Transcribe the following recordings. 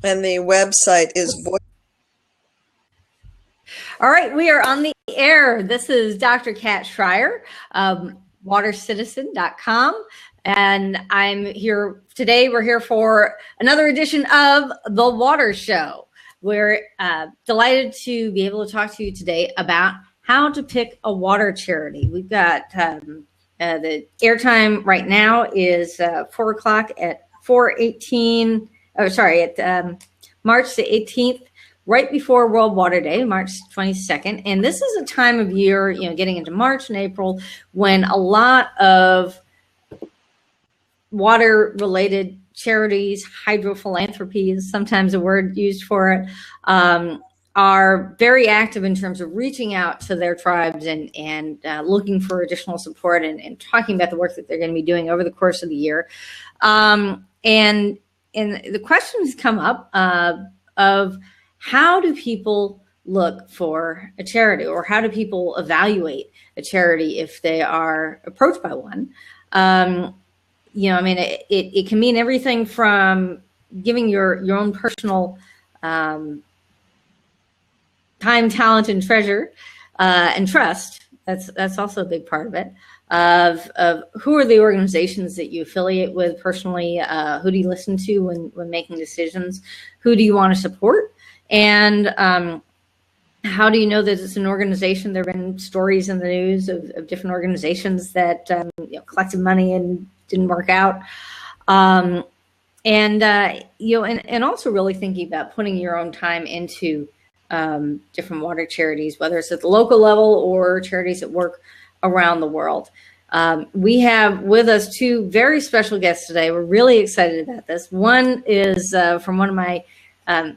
And the website is All right, we are on the air. This is Dr. Kat Schreier, watercitizen.com. And I'm here today. We're here for another edition of The Water Show. We're delighted to be able to talk to you today about how to pick a water charity. We've got the airtime right now is 4 o'clock at 4/18. Oh, sorry, at March the 18th. Right before World Water Day, March 22nd. And this is a time of year, getting into March and April, when a lot of water-related charities, hydrophilanthropy is sometimes a word used for it, are very active in terms of reaching out to their tribes and looking for additional support and talking about the work that they're going to be doing over the course of the year. And the question has come up of how do people look for a charity, or how do people evaluate a charity if they are approached by one? It can mean everything from giving your own personal time, talent, and treasure, and trust. That's also a big part of it. Of who are the organizations that you affiliate with personally? Who do you listen to when making decisions? Who do you want to support? And how do you know that it's an organization? There have been stories in the news of different organizations that collected money and didn't work out. And also really thinking about putting your own time into different water charities, whether it's at the local level or charities that work around the world. We have with us two very special guests today. We're really excited about this. One is from one of my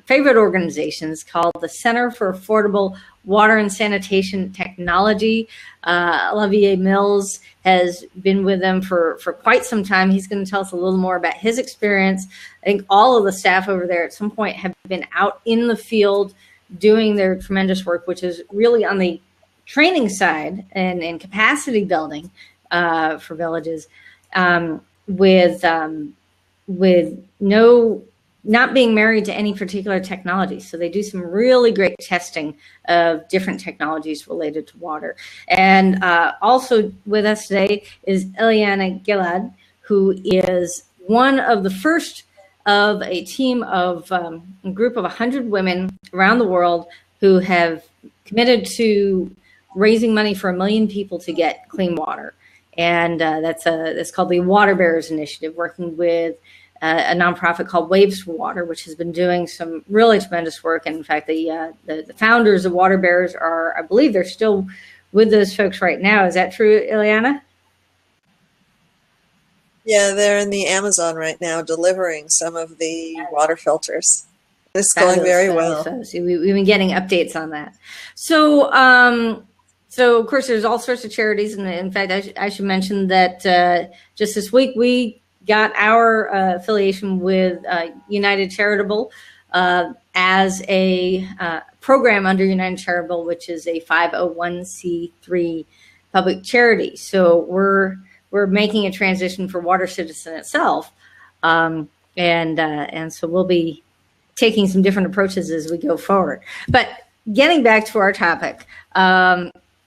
favorite organizations called the Center for Affordable Water and Sanitation Technology. Olivier Mills has been with them for quite some time. He's going to tell us a little more about his experience. I think all of the staff over there at some point have been out in the field doing their tremendous work, which is really on the training side and capacity building for villages, with not being married to any particular technology. So they do some really great testing of different technologies related to water. And also with us today is Eliana Gilad, who is one of the first of a team of a group of 100 women around the world who have committed to raising money for 1 million people to get clean water. And that's called the Water Bearers Initiative, working with a nonprofit called Waves for Water, which has been doing some really tremendous work. And in fact, the founders of Water Bearers are, I believe they're still with those folks right now. Is that true, Ileana? Yeah, they're in the Amazon right now delivering some of the water filters. It's going very well. We've been getting updates on that. So of course, there's all sorts of charities. And in fact, I should mention that just this week, we got our affiliation with United Charitable as a program under United Charitable, which is a 501c3 public charity. So we're making a transition for Water Citizen itself, and so we'll be taking some different approaches as we go forward. But getting back to our topic,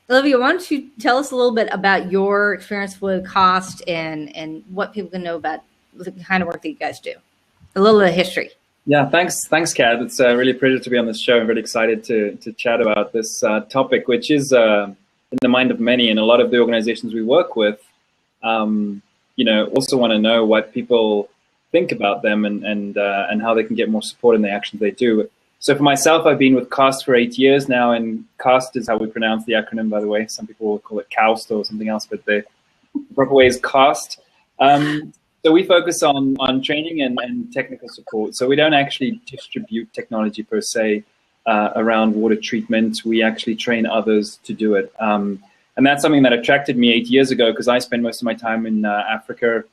Olivia, why don't you tell us a little bit about your experience with CAWST and what people can know about the kind of work that you guys do? A little bit of history. Yeah, thanks, Kat. It's really a pleasure to be on this show. I'm really excited to chat about this topic, which is in the mind of many, and a lot of the organizations we work with, also want to know what people think about them and how they can get more support in the actions they do. So for myself, I've been with CAWST for 8 years now, and CAWST is how we pronounce the acronym, by the way. Some people will call it CAWST or something else, but the proper way is CAWST. So we focus on training and technical support. So we don't actually distribute technology per se around water treatment. We actually train others to do it. And that's something that attracted me 8 years ago, because I spent most of my time in Africa,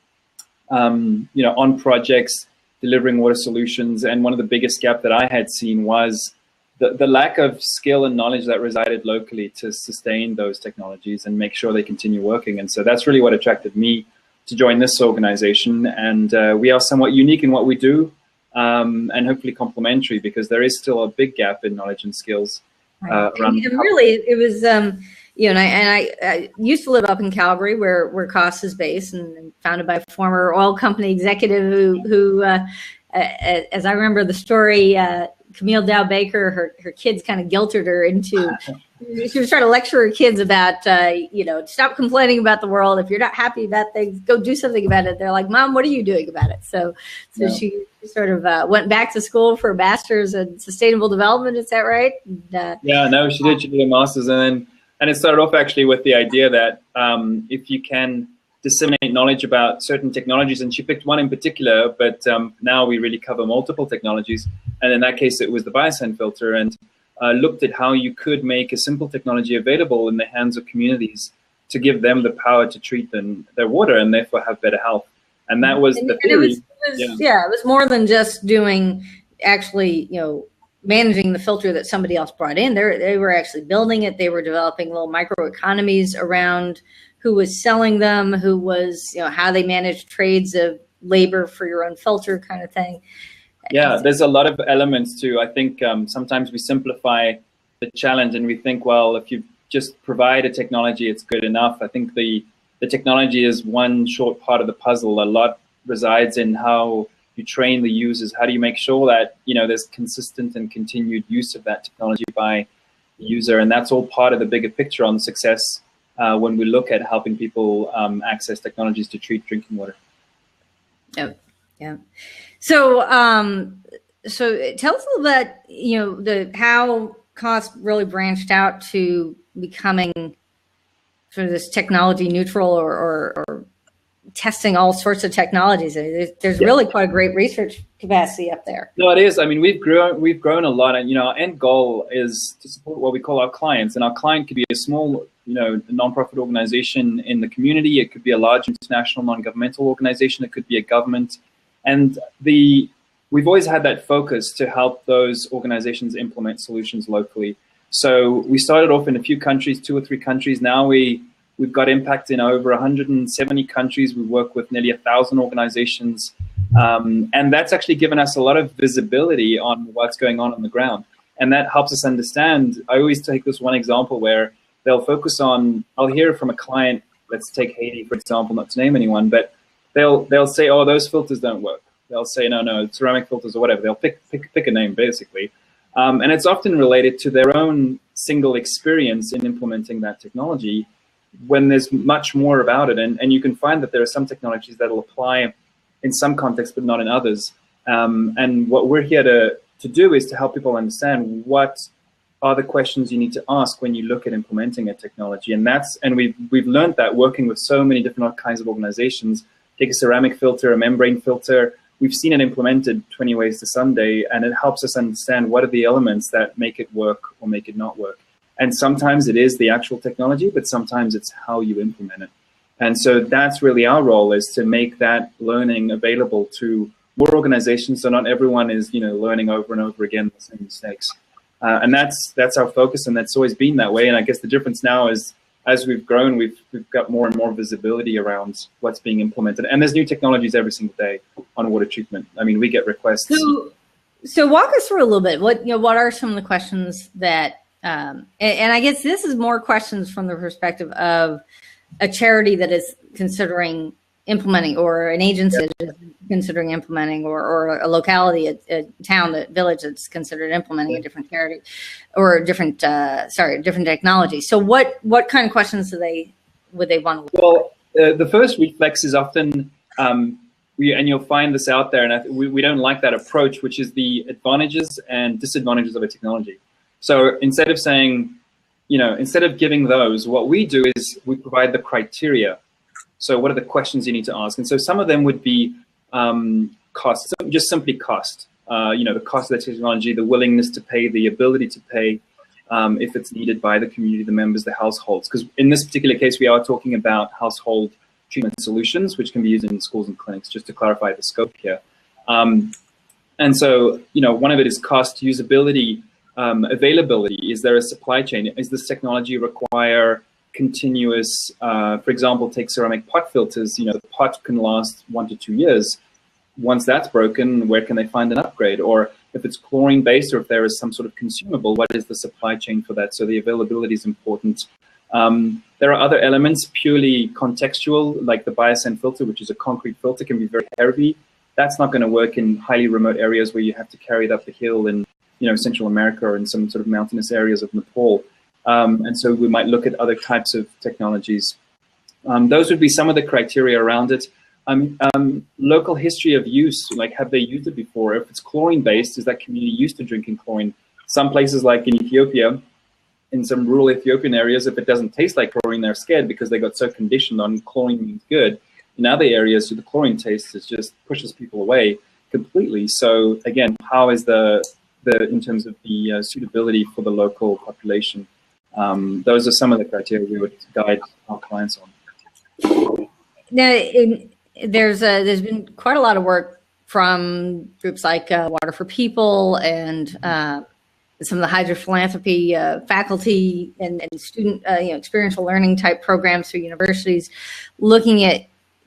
on projects, delivering water solutions. And one of the biggest gaps that I had seen was the lack of skill and knowledge that resided locally to sustain those technologies and make sure they continue working. And so that's really what attracted me to join this organization. And we are somewhat unique in what we do. and hopefully complementary, because there is still a big gap in knowledge and skills around. And really, it was, you know, and I used to live up in Calgary, where CAWST is based, and founded by a former oil company executive who as I remember the story, Camille Dow Baker, her kids kind of guilted her into. She was trying to lecture her kids about, you know, stop complaining about the world. If you're not happy about things, go do something about it. They're like, Mom, what are you doing about it? So yeah. She sort of went back to school for a master's in sustainable development. Is that right? Yeah, no, she did. She did a master's, and it started off actually with the idea that if you can disseminate knowledge about certain technologies, and she picked one in particular, but now we really cover multiple technologies. And in that case, it was the biosand filter, and looked at how you could make a simple technology available in the hands of communities to give them the power to treat their water and therefore have better health. And that was the theory. It was more than just doing, actually, you know, managing the filter that somebody else brought in. They were actually building it. They were developing little microeconomies around who was selling them, who was, you know, how they managed trades of labor for your own filter kind of thing. Yeah, there's a lot of elements to, I think sometimes we simplify the challenge and we think, well, if you just provide a technology, it's good enough. I think the technology is one short part of the puzzle. A lot resides in how you train the users. How do you make sure that, you know, there's consistent and continued use of that technology by the user? And that's all part of the bigger picture on success when we look at helping people access technologies to treat drinking water. Yeah. So, so tell us a little bit, you know, how CAWST really branched out to becoming sort of this technology neutral or testing all sorts of technologies. There's really quite a great research capacity up there. No, it is. I mean, we've grown a lot, and, you know, our end goal is to support what we call our clients, and our client could be a small, you know, nonprofit organization in the community. It could be a large international non-governmental organization. It could be a government. And we've always had that focus to help those organizations implement solutions locally. So we started off in a few countries, 2 or 3 countries. Now we've got impact in over 170 countries. We work with nearly 1,000 organizations. And that's actually given us a lot of visibility on what's going on the ground. And that helps us understand. I always take this one example where they'll focus on, I'll hear from a client, let's take Haiti, for example, not to name anyone, but they'll say, oh, those filters don't work. They'll say, no, ceramic filters or whatever. They'll pick a name, basically. And it's often related to their own single experience in implementing that technology, when there's much more about it. And you can find that there are some technologies that will apply in some contexts, but not in others. And what we're here to do is to help people understand what are the questions you need to ask when you look at implementing a technology. And we've learned that working with so many different kinds of organizations. Take a ceramic filter, a membrane filter. We've seen it implemented 20 ways to Sunday, and it helps us understand what are the elements that make it work or make it not work. And sometimes it is the actual technology, but sometimes it's how you implement it. And so that's really our role, is to make that learning available to more organizations, so not everyone is, you know, learning over and over again the same mistakes. And that's our focus, and that's always been that way. And I guess the difference now is, as we've grown, we've got more and more visibility around what's being implemented. And there's new technologies every single day on water treatment. I mean, we get requests. So walk us through a little bit. What are some of the questions that, and I guess this is more questions from the perspective of a charity that is considering implementing, or an agency that is considering implementing, or a locality, a town, a village that's considered implementing a different charity or a different, different technology. So what kind of questions would they want to look Well, the first reflex is often, and you'll find this out there, and we don't like that approach, which is the advantages and disadvantages of a technology. So instead of saying, you know, instead of giving those, what we do is we provide the criteria. So what are the questions you need to ask? And so some of them would be cost, just simply cost. You know, the cost of the technology, the willingness to pay, the ability to pay if it's needed by the community, the members, the households. Because in this particular case, we are talking about household treatment solutions, which can be used in schools and clinics, just to clarify the scope here. And so, you know, one of it is cost, usability, availability. Is there a supply chain? Is this technology require continuous, for example, take ceramic pot filters, you know, the pot can last 1 to 2 years. once that's broken, where can they find an upgrade? Or if it's chlorine-based, or if there is some sort of consumable, what is the supply chain for that? So the availability is important. There are other elements purely contextual, like the biosand filter, which is a concrete filter, can be very heavy. That's not going to work in highly remote areas where you have to carry it up the hill in, Central America or in some sort of mountainous areas of Nepal. And so we might look at other types of technologies. Those would be some of the criteria around it. Local history of use, like have they used it before? If it's chlorine-based, is that community used to drinking chlorine? Some places like in Ethiopia, in some rural Ethiopian areas, if it doesn't taste like chlorine, they're scared because they got so conditioned on chlorine means good. In other areas, the chlorine taste is just pushes people away completely. So again, how is the in terms of the suitability for the local population? Those are some of the criteria we would guide our clients on. Now, there's been quite a lot of work from groups like Water for People and some of the hydrophilanthropy faculty and student experiential learning type programs through universities, looking at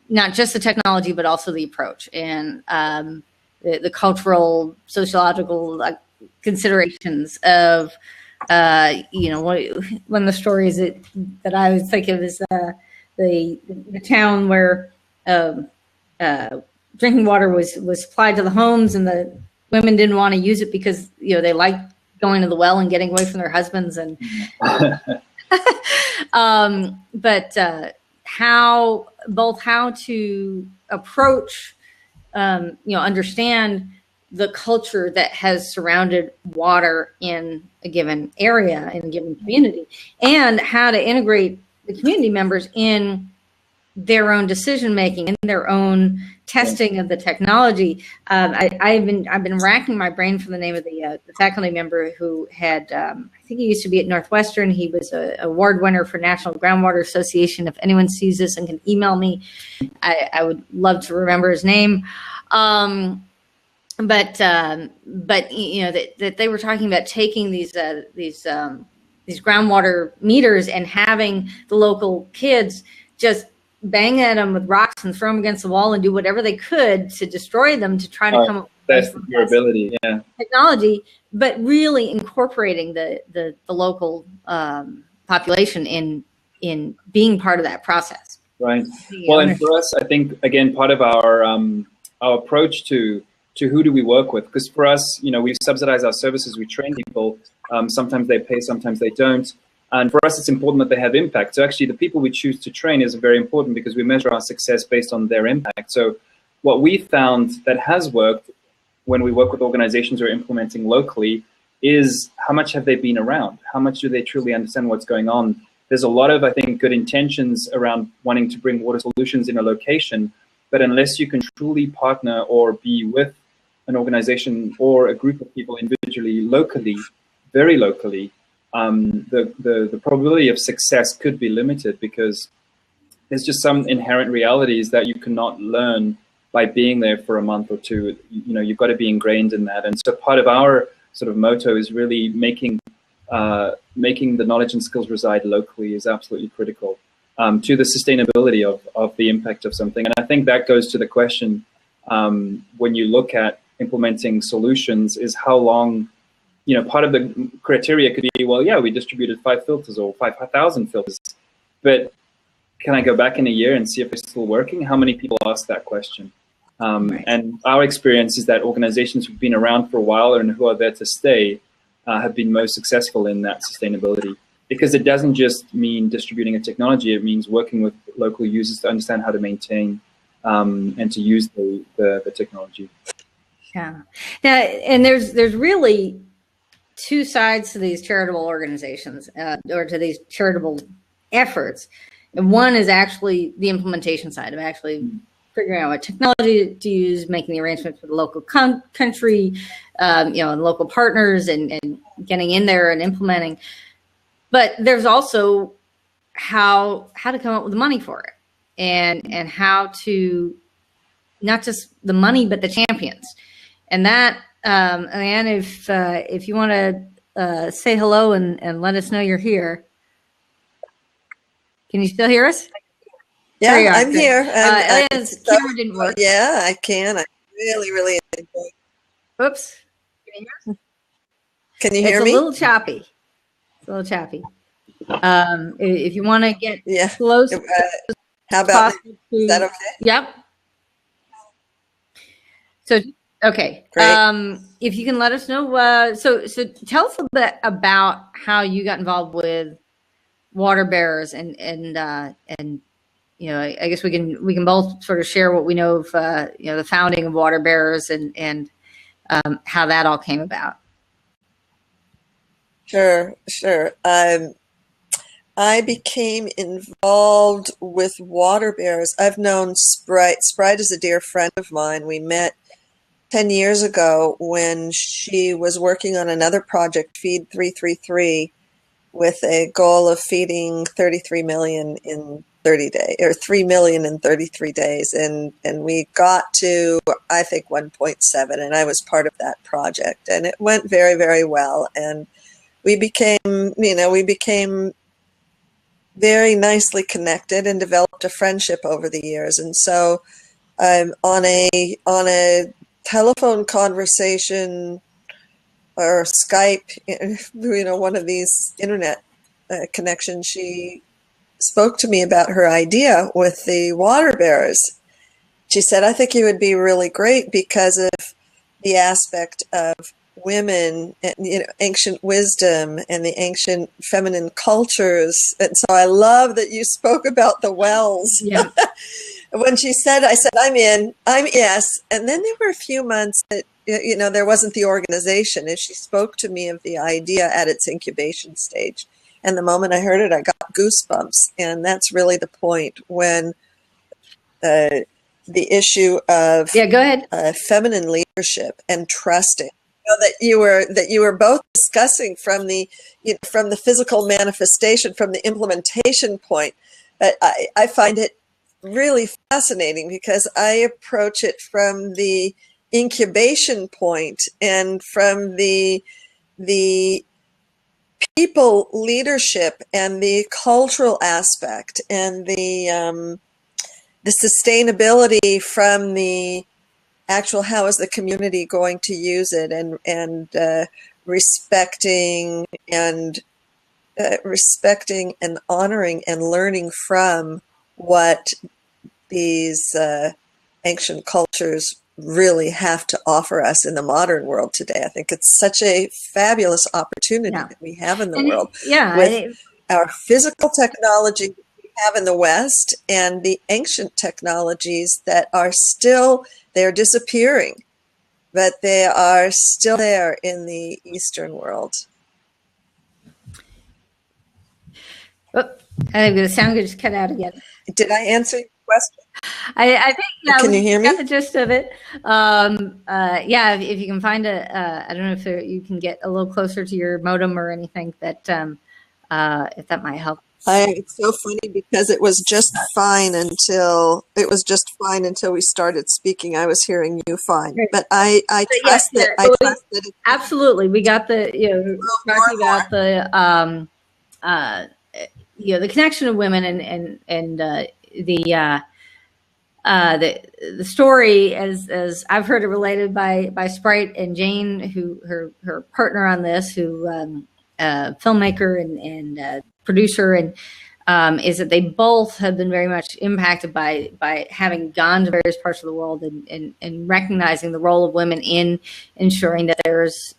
not just the technology but also the approach and the cultural, sociological considerations of one of the stories that I would think of is the town where drinking water was supplied to the homes, and the women didn't want to use it because they liked going to the well and getting away from their husbands, and but how to approach understand the culture that has surrounded water in a given area, in a given community, and how to integrate the community members in their own decision making, in their own testing of the technology. I've been racking my brain for the name of the faculty member who had I think he used to be at Northwestern. He was an award winner for National Groundwater Association. If anyone sees this and can email me, I would love to remember his name. But that they were talking about taking these groundwater meters and having the local kids just bang at them with rocks and throw them against the wall and do whatever they could to destroy them to try to come up with durability, technology, but really incorporating the local population in being part of that process. Right. Well, and for us, I think again part of our approach to who do we work with, because for us, we subsidize our services, we train people. Sometimes they pay, sometimes they don't. And for us, it's important that they have impact. So actually, the people we choose to train is very important because we measure our success based on their impact. So what we found that has worked when we work with organizations who are implementing locally is how much have they been around? How much do they truly understand what's going on? There's a lot of, I think, good intentions around wanting to bring water solutions in a location, but unless you can truly partner or be with an organization or a group of people individually, locally, very locally, the probability of success could be limited because there's just some inherent realities that you cannot learn by being there for a month or two. You've got to be ingrained in that. And so part of our sort of motto is really making the knowledge and skills reside locally is absolutely critical to the sustainability of the impact of something. And I think that goes to the question when you look at implementing solutions is how long. Part of the criteria could be, well, yeah, we distributed 5 filters or 5,000 filters, but can I go back in a year and see if it's still working? How many people ask that question? And our experience is that organizations who've been around for a while and who are there to stay have been most successful in that sustainability, because it doesn't just mean distributing a technology, it means working with local users to understand how to maintain and to use the technology. Yeah. Now, and there's really two sides to these charitable organizations or to these charitable efforts. And one is actually the implementation side of actually figuring out what technology to use, making the arrangements for the local country, and local partners and getting in there and implementing. But there's also how to come up with the money for it and how to not just the money, but the champions. And that, Anne, if you want to say hello and let us know you're here. Can you still hear us? Yeah, I'm here. Eliana's camera didn't work. Yeah, I can. really, really enjoyed. Oops. Can you It's hear a me? little choppy. It's a little choppy. If you want to get Yeah. close How about now? possible Is that to, okay? yep. So, okay. Great. If you can let us know, so tell us a bit about how you got involved with water bearers and you know, I guess we can both sort of share what we know of you know, the founding of water bearers and how that all came about. Sure, sure. I became involved with water bearers. I've known Sprite. Sprite is a dear friend of mine. We met 10 years ago when she was working on another project, Feed 333, with a goal of feeding 33 million in 30 days, or 3 million in 33 days. And we got to, I think, 1.7, and I was part of that project. And it went very, very well. And we became very nicely connected and developed a friendship over the years. And so on a telephone conversation or Skype, one of these internet connections, she spoke to me about her idea with the water bearers. She said, I think it would be really great because of the aspect of women and ancient wisdom and the ancient feminine cultures. And so I love that you spoke about the wells. Yeah. When she said, I said, I'm in, I'm yes. And then there were a few months that, there wasn't the organization. And she spoke to me of the idea at its incubation stage. And the moment I heard it, I got goosebumps. And that's really the point when the issue of Yeah, go ahead. Feminine leadership and trusting. That you were both discussing from the from the physical manifestation, from the implementation point. But I find it really fascinating because I approach it from the incubation point and from the people leadership and the cultural aspect and the sustainability from the actual how is the community going to use it and respecting and honoring and learning from what these ancient cultures really have to offer us in the modern world today. I think it's such a fabulous opportunity that we have in the world with our physical technology we have in the West and the ancient technologies that are still, they're disappearing, but they are still there in the Eastern world. Oh, I think the sound just cut out again. Did I answer your question? I think, yeah, can you hear me? Got the gist of it. Yeah, if you can find I don't know if you can get a little closer to your modem or anything that, if that might help. It's so funny because it was just fine until we started speaking. I was hearing you fine, but I trust that. I trust that. Absolutely, we got the talking about the the connection of women and the story as I've heard it related by Sprite and Jane, who her partner on this, who filmmaker and producer, and is that they both have been very much impacted by having gone to various parts of the world and recognizing the role of women in ensuring that there's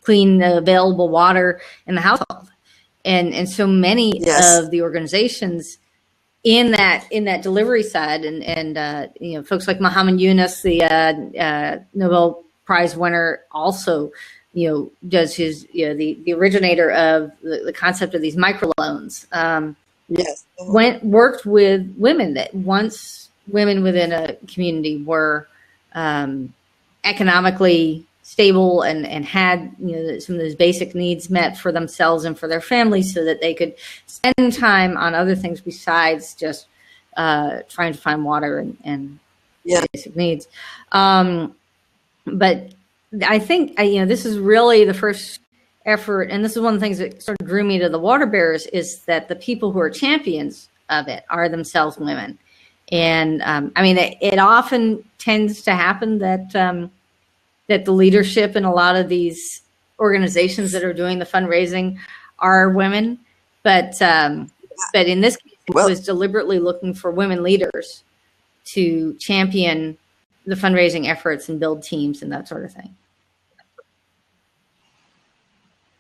clean, available water in the household, and so many of the organizations in that delivery side, and folks like Muhammad Yunus, the Nobel Prize winner, also does his the originator of the concept of these microloans. Worked with women that once women within a community were economically stable and had some of those basic needs met for themselves and for their families, so that they could spend time on other things besides just trying to find water and basic needs. But I think this is really the first effort, and this is one of the things that sort of drew me to the water bearers, is that the people who are champions of it are themselves women. And I mean, it often tends to happen that that the leadership in a lot of these organizations that are doing the fundraising are women, but in this case, it Well, was deliberately looking for women leaders to champion the fundraising efforts and build teams and that sort of thing.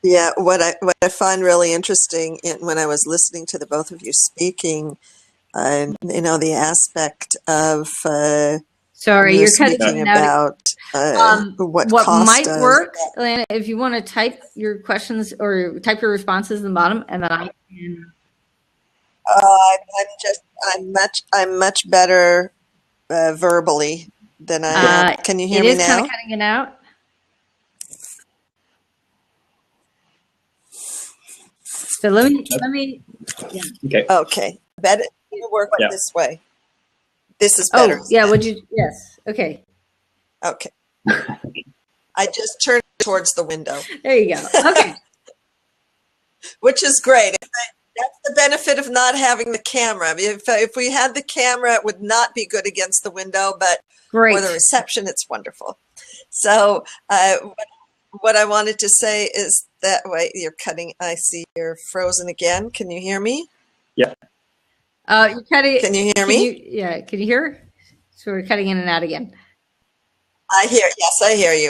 yeah, what I find really interesting when I was listening to the both of you speaking, the aspect of Sorry, you were you're cutting in speaking and out. about what What CAWST might does. work, Lana, if you want to type your questions or type your responses in the bottom, and then I can. I'm much better verbally than I am. Can you hear It me is kind of now? cutting it out. So let me. Yeah. Okay. Okay, better work Yeah. this way. This is better. Oh, yeah. Would you? Yes. Okay. Okay. I just turned towards the window, There you go. Okay. which is great. That's the benefit of not having the camera. If we had the camera, it would not be good against the window, but Great. for the reception, it's wonderful. So what I wanted to say is that, wait, you're cutting. I see you're frozen again. Can you hear me? Yeah. You're cutting. Can you hear me? Yeah. Can you hear? So we're cutting in and out again. Yes, I hear you.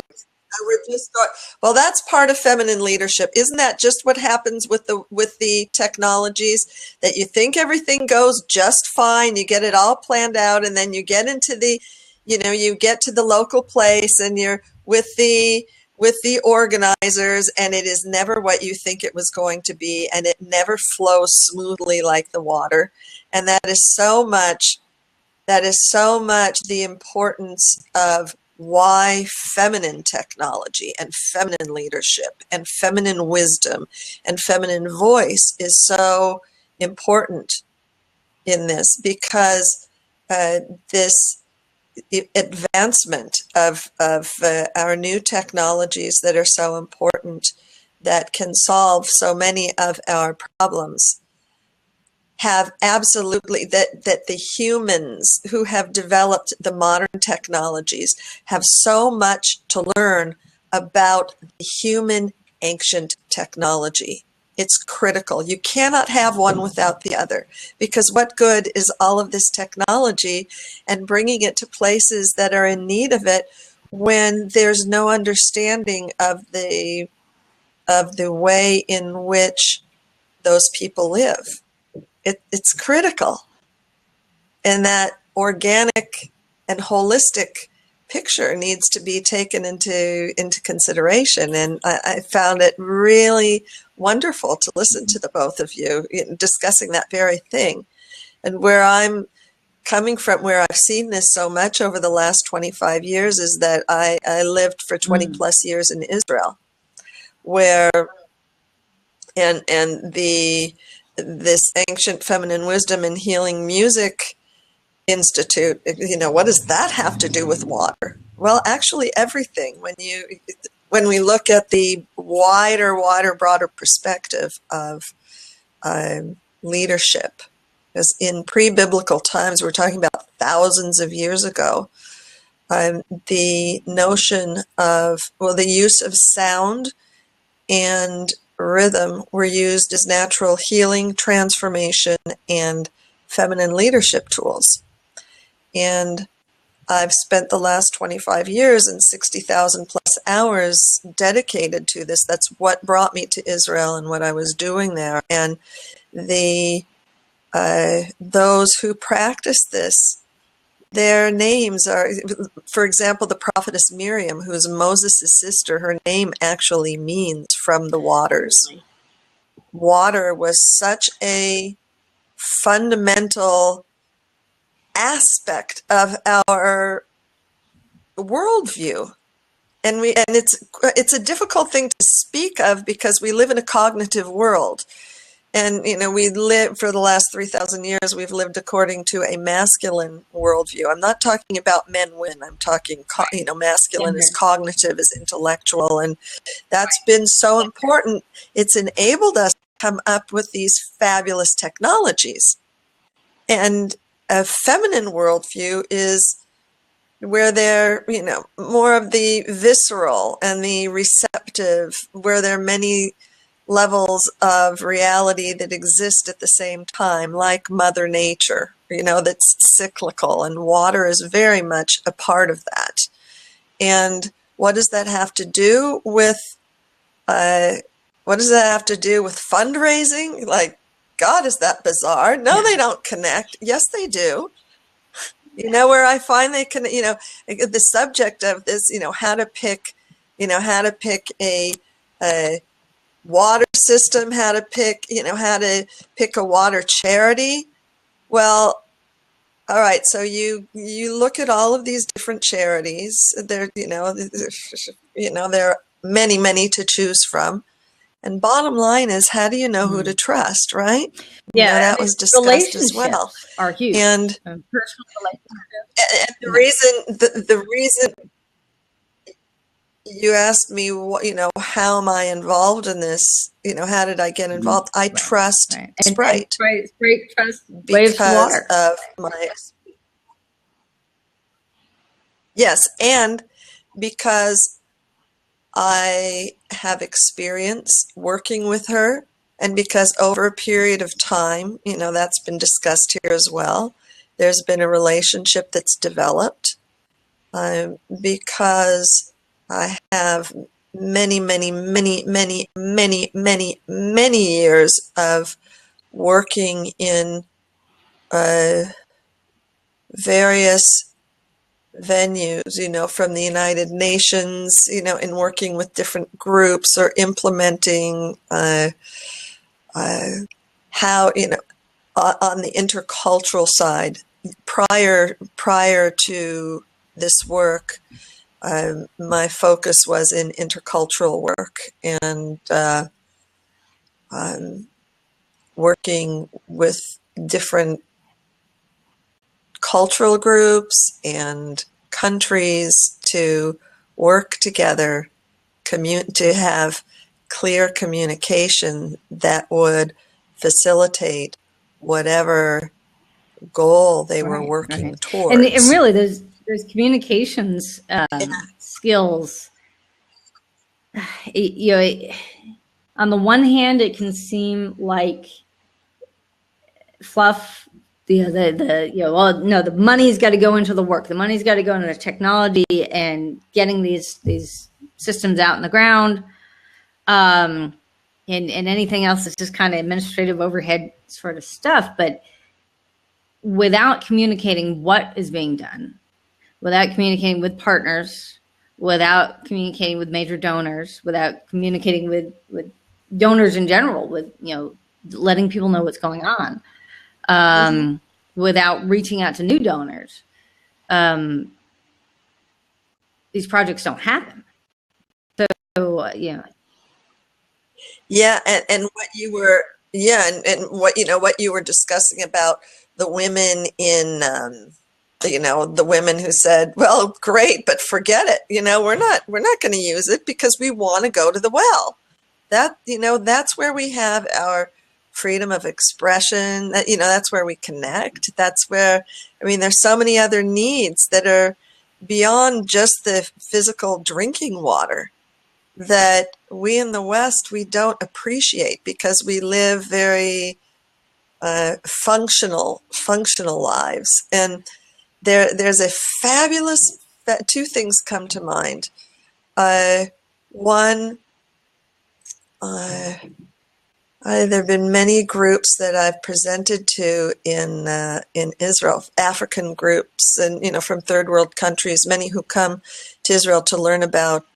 We're just going, well, that's part of feminine leadership. Isn't that just what happens with the technologies, that you think everything goes just fine, you get it all planned out, and then you get into you get to the local place and you're with the organizers, and it is never what you think it was going to be, and it never flows smoothly like the water. And that is so much the importance of why feminine technology and feminine leadership and feminine wisdom and feminine voice is so important in this, because this advancement of our new technologies that are so important, that can solve so many of our problems, have absolutely that the humans who have developed the modern technologies have so much to learn about the human ancient technology. It's critical. You cannot have one without the other, because what good is all of this technology and bringing it to places that are in need of it when there's no understanding of the way in which those people live? It's critical, and that organic and holistic picture needs to be taken into consideration. And I found it really wonderful to listen to the both of you discussing that very thing. And where I'm coming from, where I've seen this so much over the last 25 years, is that I lived for 20 plus years in Israel, where and this ancient feminine wisdom and healing music institute, what does that have to do with water? Well, actually everything. When we look at the wider, broader perspective of leadership, because in pre-biblical times, we're talking about thousands of years ago, the notion of, the use of sound and rhythm were used as natural healing, transformation, and feminine leadership tools. And I've spent the last 25 years and 60,000 plus hours dedicated to this. That's what brought me to Israel and what I was doing there. And those who practice this, their names are, for example, the prophetess Miriam, who is Moses' sister. Her name actually means from the waters. Water was such a fundamental aspect of our worldview. And it's a difficult thing to speak of, because we live in a cognitive world. And, we live, for the last 3,000 years, we've lived according to a masculine worldview. I'm not talking about men, women. I'm talking, masculine is cognitive, is intellectual. And that's been so important. It's enabled us to come up with these fabulous technologies. And a feminine worldview is where they're, more of the visceral and the receptive, where there are many levels of reality that exist at the same time, like Mother Nature, that's cyclical, and water is very much a part of that. And what does that have to do with, fundraising? Like, God, is that bizarre? No, they don't connect. Yes, they do. Where I find they can, the subject of this, how to pick a water system, how to pick a water charity. Well, all right, so you look at all of these different charities. There, there are many, many to choose from. And bottom line is, how do you know who to trust, right? Yeah, that was discussed as well. Relationships are huge. And personal relationships. And the reason you asked me, how am I involved in this? How did I get involved? I trust Sprite. And Sprite trust because water. of my, yes, and because I have experience working with her, and because over a period of time, that's been discussed here as well, there's been a relationship that's developed, because I have many, many, many, many, many, many, many years of working in various venues, from the United Nations, in working with different groups or implementing how, on the intercultural side. Prior to this work, my focus was in intercultural work and working with different cultural groups and countries to work together, to have clear communication that would facilitate whatever goal they were working towards. And really, there's communications skills. On the one hand, it can seem like fluff. The money's got to go into the work. The money's got to go into the technology and getting these systems out in the ground. And anything else is just kind of administrative overhead sort of stuff. But without communicating what is being done, without communicating with partners, without communicating with major donors, without communicating with donors in general, with letting people know what's going on, without reaching out to new donors, these projects don't happen. So yeah, and what you were and what you were discussing about the women in the women who said, well, great, but forget it. We're not going to use it because we want to go to the well. That's where we have our freedom of expression. That's where we connect. That's where, there's so many other needs that are beyond just the physical drinking water that we in the West, we don't appreciate because we live very functional lives. And there's a fabulous, two things come to mind. One, there have been many groups that I've presented to in Israel, African groups, and from third world countries, many who come to Israel to learn about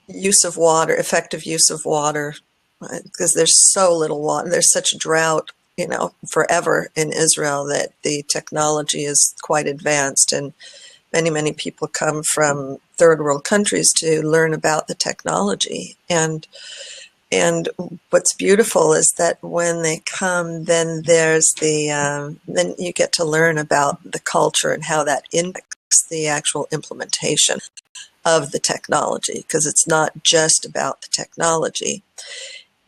use of water, effective use of water, because there's so little water. There's such a drought, forever in Israel that the technology is quite advanced, and many people come from third world countries to learn about the technology. And what's beautiful is that when they come, then there's then you get to learn about the culture and how that impacts the actual implementation of the technology, because it's not just about the technology.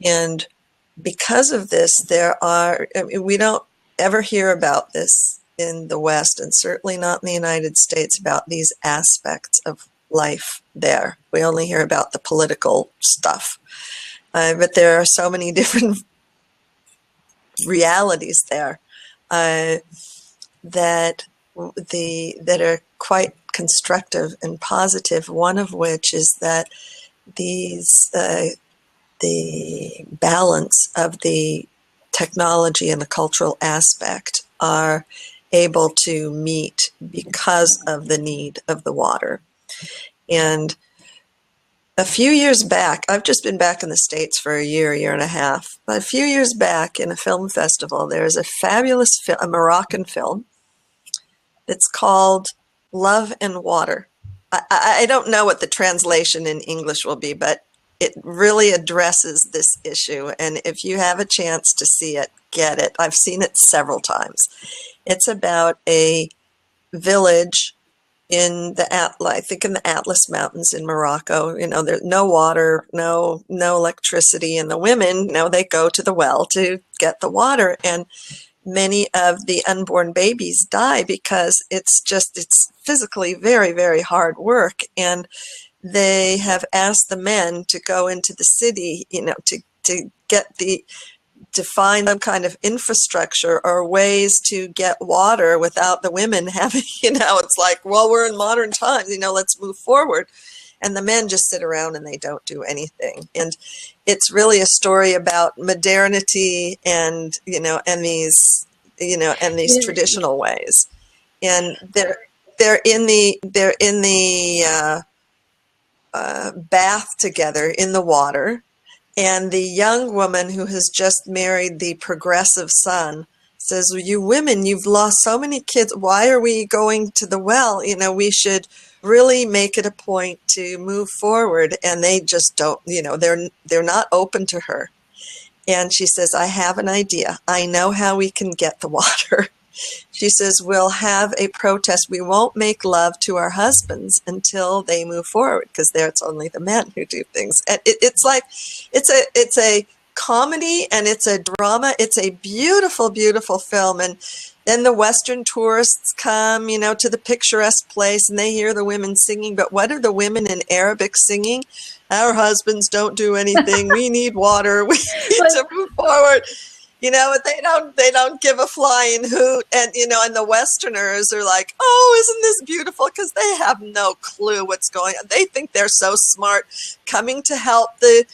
And because of this, I mean, we don't ever hear about this in the West, and certainly not in the United States, about these aspects of life there. We only hear about the political stuff. But there are so many different realities there that are quite constructive and positive. One of which is that the balance of the technology and the cultural aspect are able to meet because of the need of the water. And a few years back, I've just been back in the States for a year and a half, but a few years back in a film festival, there's a fabulous a Moroccan film that's called Love and Water. I don't know what the translation in English will be, but it really addresses this issue. And if you have a chance to see it, get it. I've seen it several times. It's about a village in I think in the Atlas Mountains in Morocco. You know, there's no water, no electricity, and the women, they go to the well to get the water, and many of the unborn babies die because it's physically very, very hard work. And they have asked the men to go into the city, to find some kind of infrastructure or ways to get water without the women having, it's like, well, we're in modern times, let's move forward. And the men just sit around and they don't do anything. And it's really a story about modernity and these traditional ways. And they're in the bath together in the water. And the young woman who has just married the progressive son says, well, you women, you've lost so many kids. Why are we going to the well? We should really make it a point to move forward. And they just don't, they're not open to her. And she says, I have an idea. I know how we can get the water. She says, we'll have a protest. We won't make love to our husbands until they move forward, because there it's only the men who do things. And it's a comedy and it's a drama. It's a beautiful, beautiful film. And then the Western tourists come, to the picturesque place, and they hear the women singing. But what are the women in Arabic singing? Our husbands don't do anything. We need water. We need to move forward. They don't give a flying hoot. And, and the Westerners are like, oh, isn't this beautiful? Because they have no clue what's going on. They think they're so smart, coming to help the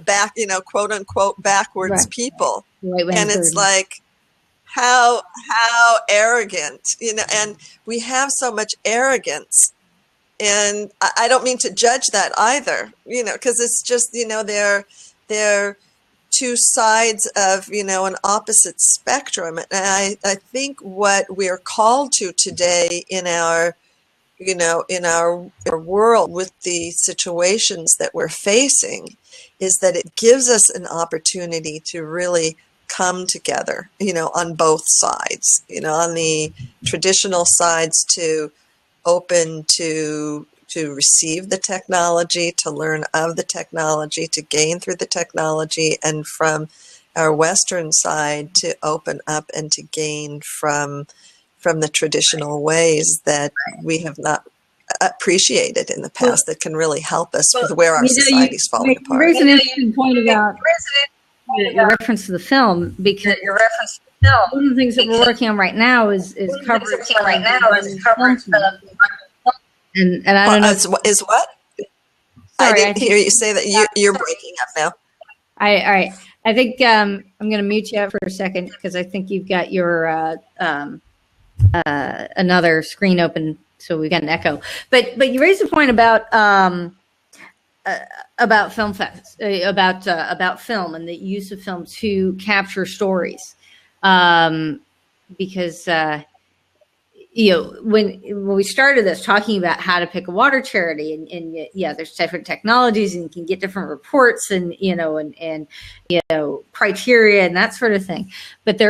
back, quote unquote, backwards people. And it's like, how arrogant, and we have so much arrogance. And I don't mean to judge that either, because it's just, they're two sides of, an opposite spectrum. And I think what we're called to today in our world with the situations that we're facing is that it gives us an opportunity to really come together, on both sides, on the traditional sides to open to receive the technology, to learn of the technology, to gain through the technology, and from our Western side to open up and to gain from the traditional ways that we have not appreciated in the past, that can really help us with where our society's falling apart. You raise an interesting point about your reference to the film, because one of the things that we're working on right now is coverage. And I don't know. Is what? Sorry, I didn't hear you say that. You're breaking up now. All right. I think I'm going to mute you out for a second, because I think you've got your another screen open, so we got an echo. But you raised a point about film fest, about film and the use of film to capture stories, because. When we started this talking about how to pick a water charity, and there's different technologies, and you can get different reports, and criteria and that sort of thing. But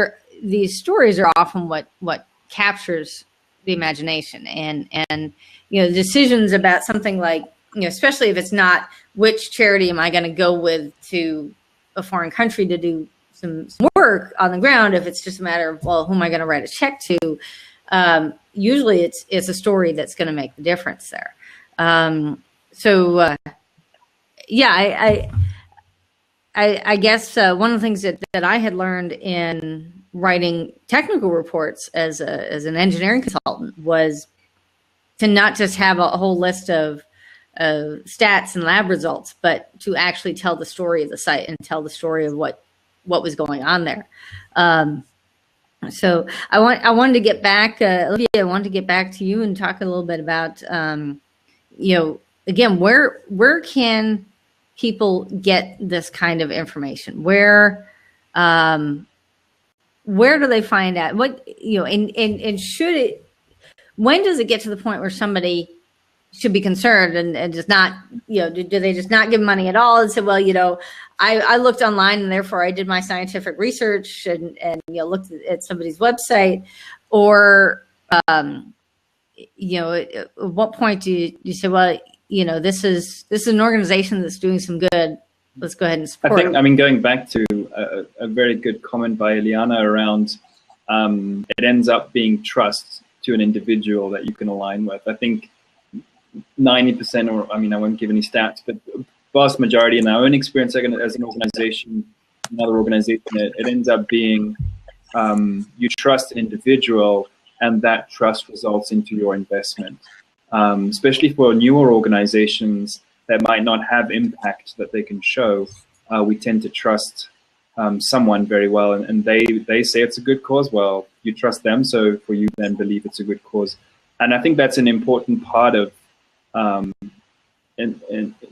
these stories are often what captures the imagination, and decisions about something like, especially if it's not which charity am I going to go with to a foreign country to do some work on the ground, if it's just a matter of, well, who am I going to write a check to? Usually it's a story that's going to make the difference there. I guess one of the things that I had learned in writing technical reports as an engineering consultant was to not just have a whole list of stats and lab results, but to actually tell the story of the site and tell the story of what was going on there. So I wanted to get back, Olivia, I wanted to get back to you and talk a little bit about, again, where can people get this kind of information? Where do they find out? What, and should it, when does it get to the point where somebody should be concerned and just not, do they just not give money at all and say, well, I looked online and therefore I did my scientific research and looked at somebody's website, or, at what point do you say, well, this is an organization that's doing some good. Let's go ahead and support it. Going back to a very good comment by Eliana around it ends up being trust to an individual that you can align with. I think 90%, or I won't give any stats, but vast majority in our own experience as an organization, another organization, it ends up being you trust an individual, and that trust results into your investment. Especially for newer organizations that might not have impact that they can show, we tend to trust someone very well, and they say it's a good cause. Well, you trust them, so for you then believe it's a good cause. And I think that's an important part of, and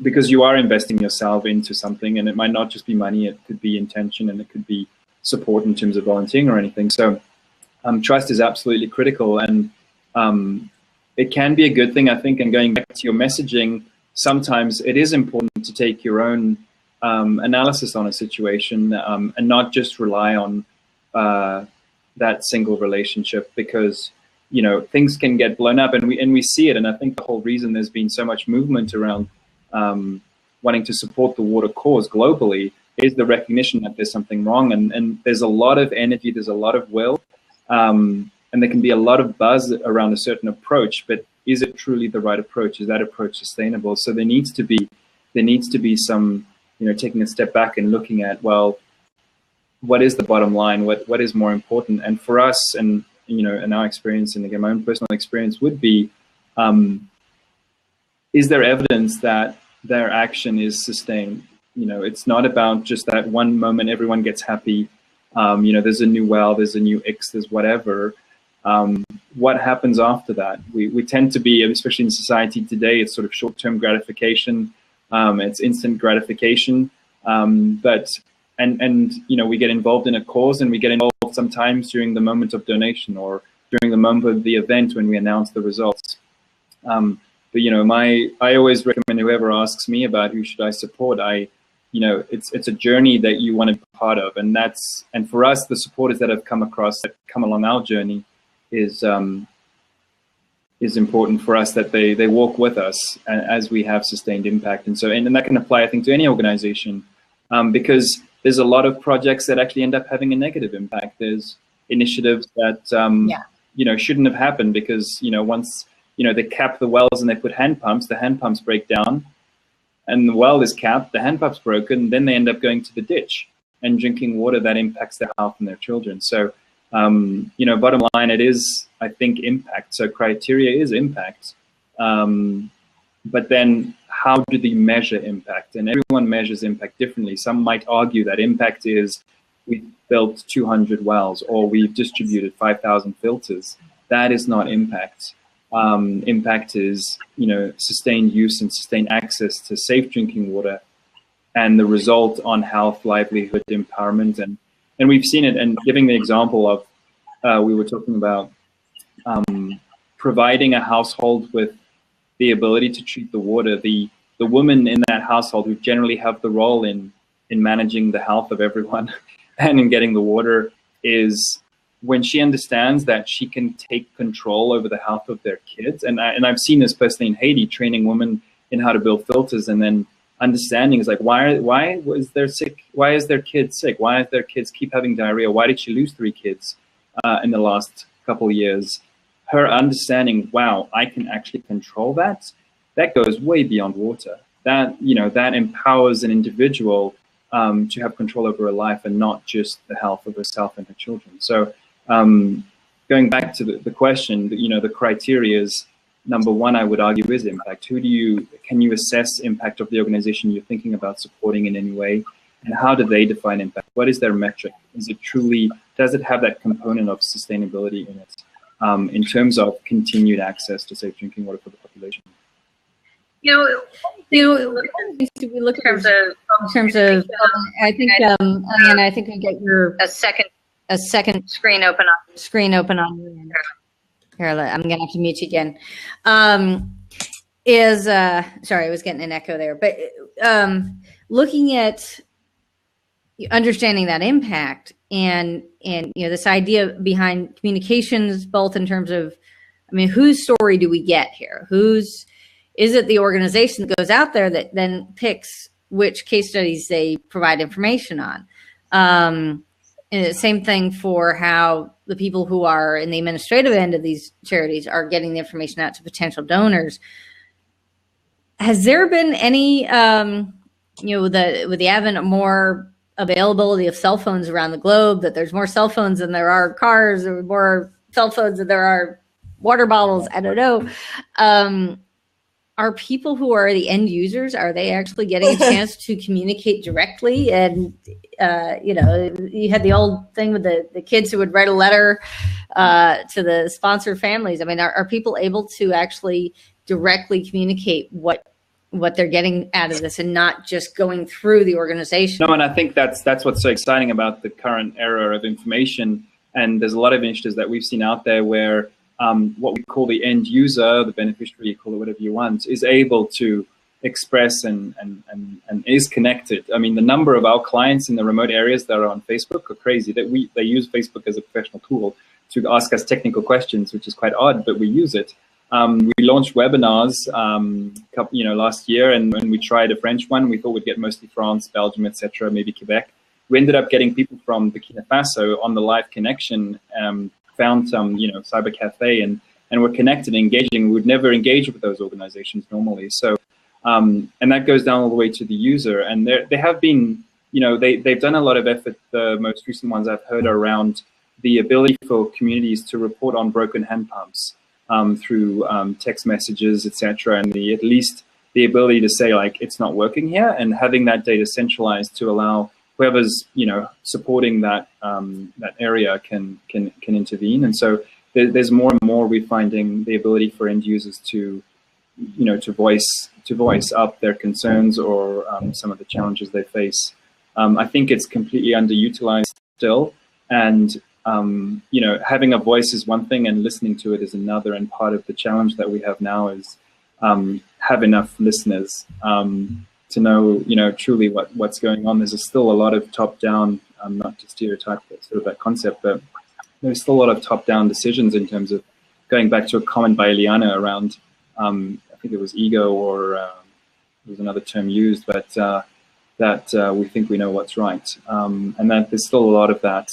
because you are investing yourself into something, and it might not just be money, it could be intention, and it could be support in terms of volunteering or anything. So trust is absolutely critical, and it can be a good thing, I think. And going back to your messaging, sometimes it is important to take your own analysis on a situation and not just rely on that single relationship, because things can get blown up, and we see it. And I think the whole reason there's been so much movement around wanting to support the water cause globally is the recognition that there's something wrong, and there's a lot of energy, there's a lot of will, and there can be a lot of buzz around a certain approach, but is it truly the right approach? Is that approach sustainable? So there needs to be some, taking a step back and looking at, well, what is the bottom line? What is more important? And for us, and in our experience, and again, my own personal experience would be, is there evidence that their action is sustained? It's not about just that one moment everyone gets happy. There's a new well, there's a new X, there's whatever. What happens after that? We tend to be, especially in society today, it's sort of short-term gratification. It's instant gratification. We get involved in a cause, and we get involved sometimes during the moment of donation or during the moment of the event when we announce the results. I always recommend whoever asks me about who should I support, it's a journey that you want to be part of, and for us, the supporters that have come along our journey is important for us, that they walk with us as we have sustained impact. And that can apply, I think, to any organization, because there's a lot of projects that actually end up having a negative impact. There's initiatives that shouldn't have happened because once they cap the wells and they put hand pumps, the hand pumps break down, and the well is capped, the hand pump's broken, then they end up going to the ditch and drinking water that impacts their health and their children. So bottom line, it is, I think, impact. So criteria is impact. But then how do they measure impact? And everyone measures impact differently. Some might argue that impact is we've built 200 wells or we've distributed 5,000 filters. That is not impact. Impact is, sustained use and sustained access to safe drinking water, and the result on health, livelihood, empowerment. And we've seen it, and giving the example of, we were talking about providing a household with the ability to treat the water. The women in that household, who generally have the role in managing the health of everyone and in getting the water, is when she understands that she can take control over the health of their kids. And I've seen this personally in Haiti, training women in how to build filters, and then understanding is like, why was their sick? Why is their kid sick? Why is their kids keep having diarrhea? Why did she lose 3 kids in the last couple of years? Her understanding, wow, I can actually control that. That goes way beyond water. That, you know, that empowers an individual to have control over her life and not just the health of herself and her children. So going back to the question, you know, the criteria is, number one, I would argue, is impact. Can you assess impact of the organization you're thinking about supporting in any way? And how do they define impact? What is their metric? Is it truly, does it have that component of sustainability in it in terms of continued access to safe drinking water for the population? We look in terms of, I think, Diana, I think we get your a second screen open on your end. Here, I'm gonna have to mute you again. Sorry, I was getting an echo there, but looking at understanding that impact and you know, this idea behind communications, both in terms of, I mean, whose story do we get here? Is it the organization that goes out there that then picks which case studies they provide information on? And the same thing for how the people who are in the administrative end of these charities are getting the information out to potential donors. Has there been any, you know, with the advent of more availability of cell phones around the globe, that there's more cell phones than there are cars, or more cell phones than there are water bottles? I don't know. Are people who are the end users, are they actually getting a chance to communicate directly? And, you know, you had the old thing with the kids who would write a letter to the sponsor families. I mean, are people able to actually directly communicate what they're getting out of this and not just going through the organization? No, and I think that's what's so exciting about the current era of information. And there's a lot of initiatives that we've seen out there where what we call the end user, the beneficiary, call it whatever you want, is able to express and is connected. I mean, the number of our clients in the remote areas that are on Facebook are crazy. They use Facebook as a professional tool to ask us technical questions, which is quite odd, but we use it. We launched webinars, you know, last year, and when we tried a French one, we thought we'd get mostly France, Belgium, etc., maybe Quebec. We ended up getting people from Burkina Faso on the live connection. Found some, you know, cyber cafe, and we're connected, engaging. We would never engage with those organizations normally. So, and that goes down all the way to the user. And they have been, you know, they've done a lot of effort. The most recent ones I've heard are around the ability for communities to report on broken hand pumps through text messages, etc., and at least the ability to say, like, it's not working here, and having that data centralized to allow whoever's, you know, supporting that that area can intervene. And so there's more and more we're finding the ability for end users to, you know, to voice up their concerns or some of the challenges they face. I think it's completely underutilized still, and you know, having a voice is one thing, and listening to it is another. And part of the challenge that we have now is have enough listeners to know, you know, truly what's going on. There's still a lot of top-down, not to stereotype sort of that concept, but there's still a lot of top-down decisions in terms of going back to a comment by Eliana around, I think it was ego, or there was another term used, but that we think we know what's right. And that there's still a lot of that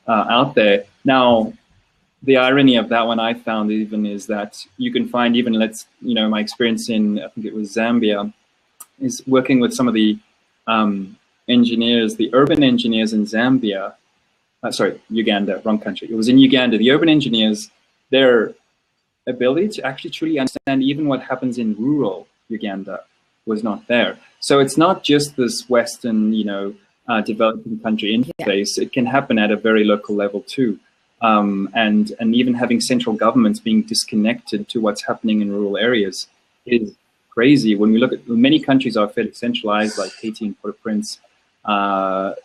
out there. Now, the irony of that one I found even is that you can find even, you know, my experience in, I think it was Zambia, is working with some of the engineers, the urban engineers in Zambia, sorry, Uganda, wrong country. It was in Uganda. The urban engineers, their ability to actually truly understand even what happens in rural Uganda was not there. So it's not just this Western, you know, developing country interface. It can happen at a very local level too. And even having central governments being disconnected to what's happening in rural areas is crazy. When we look at, many countries are fairly centralized, like Haiti and Port-au-Prince.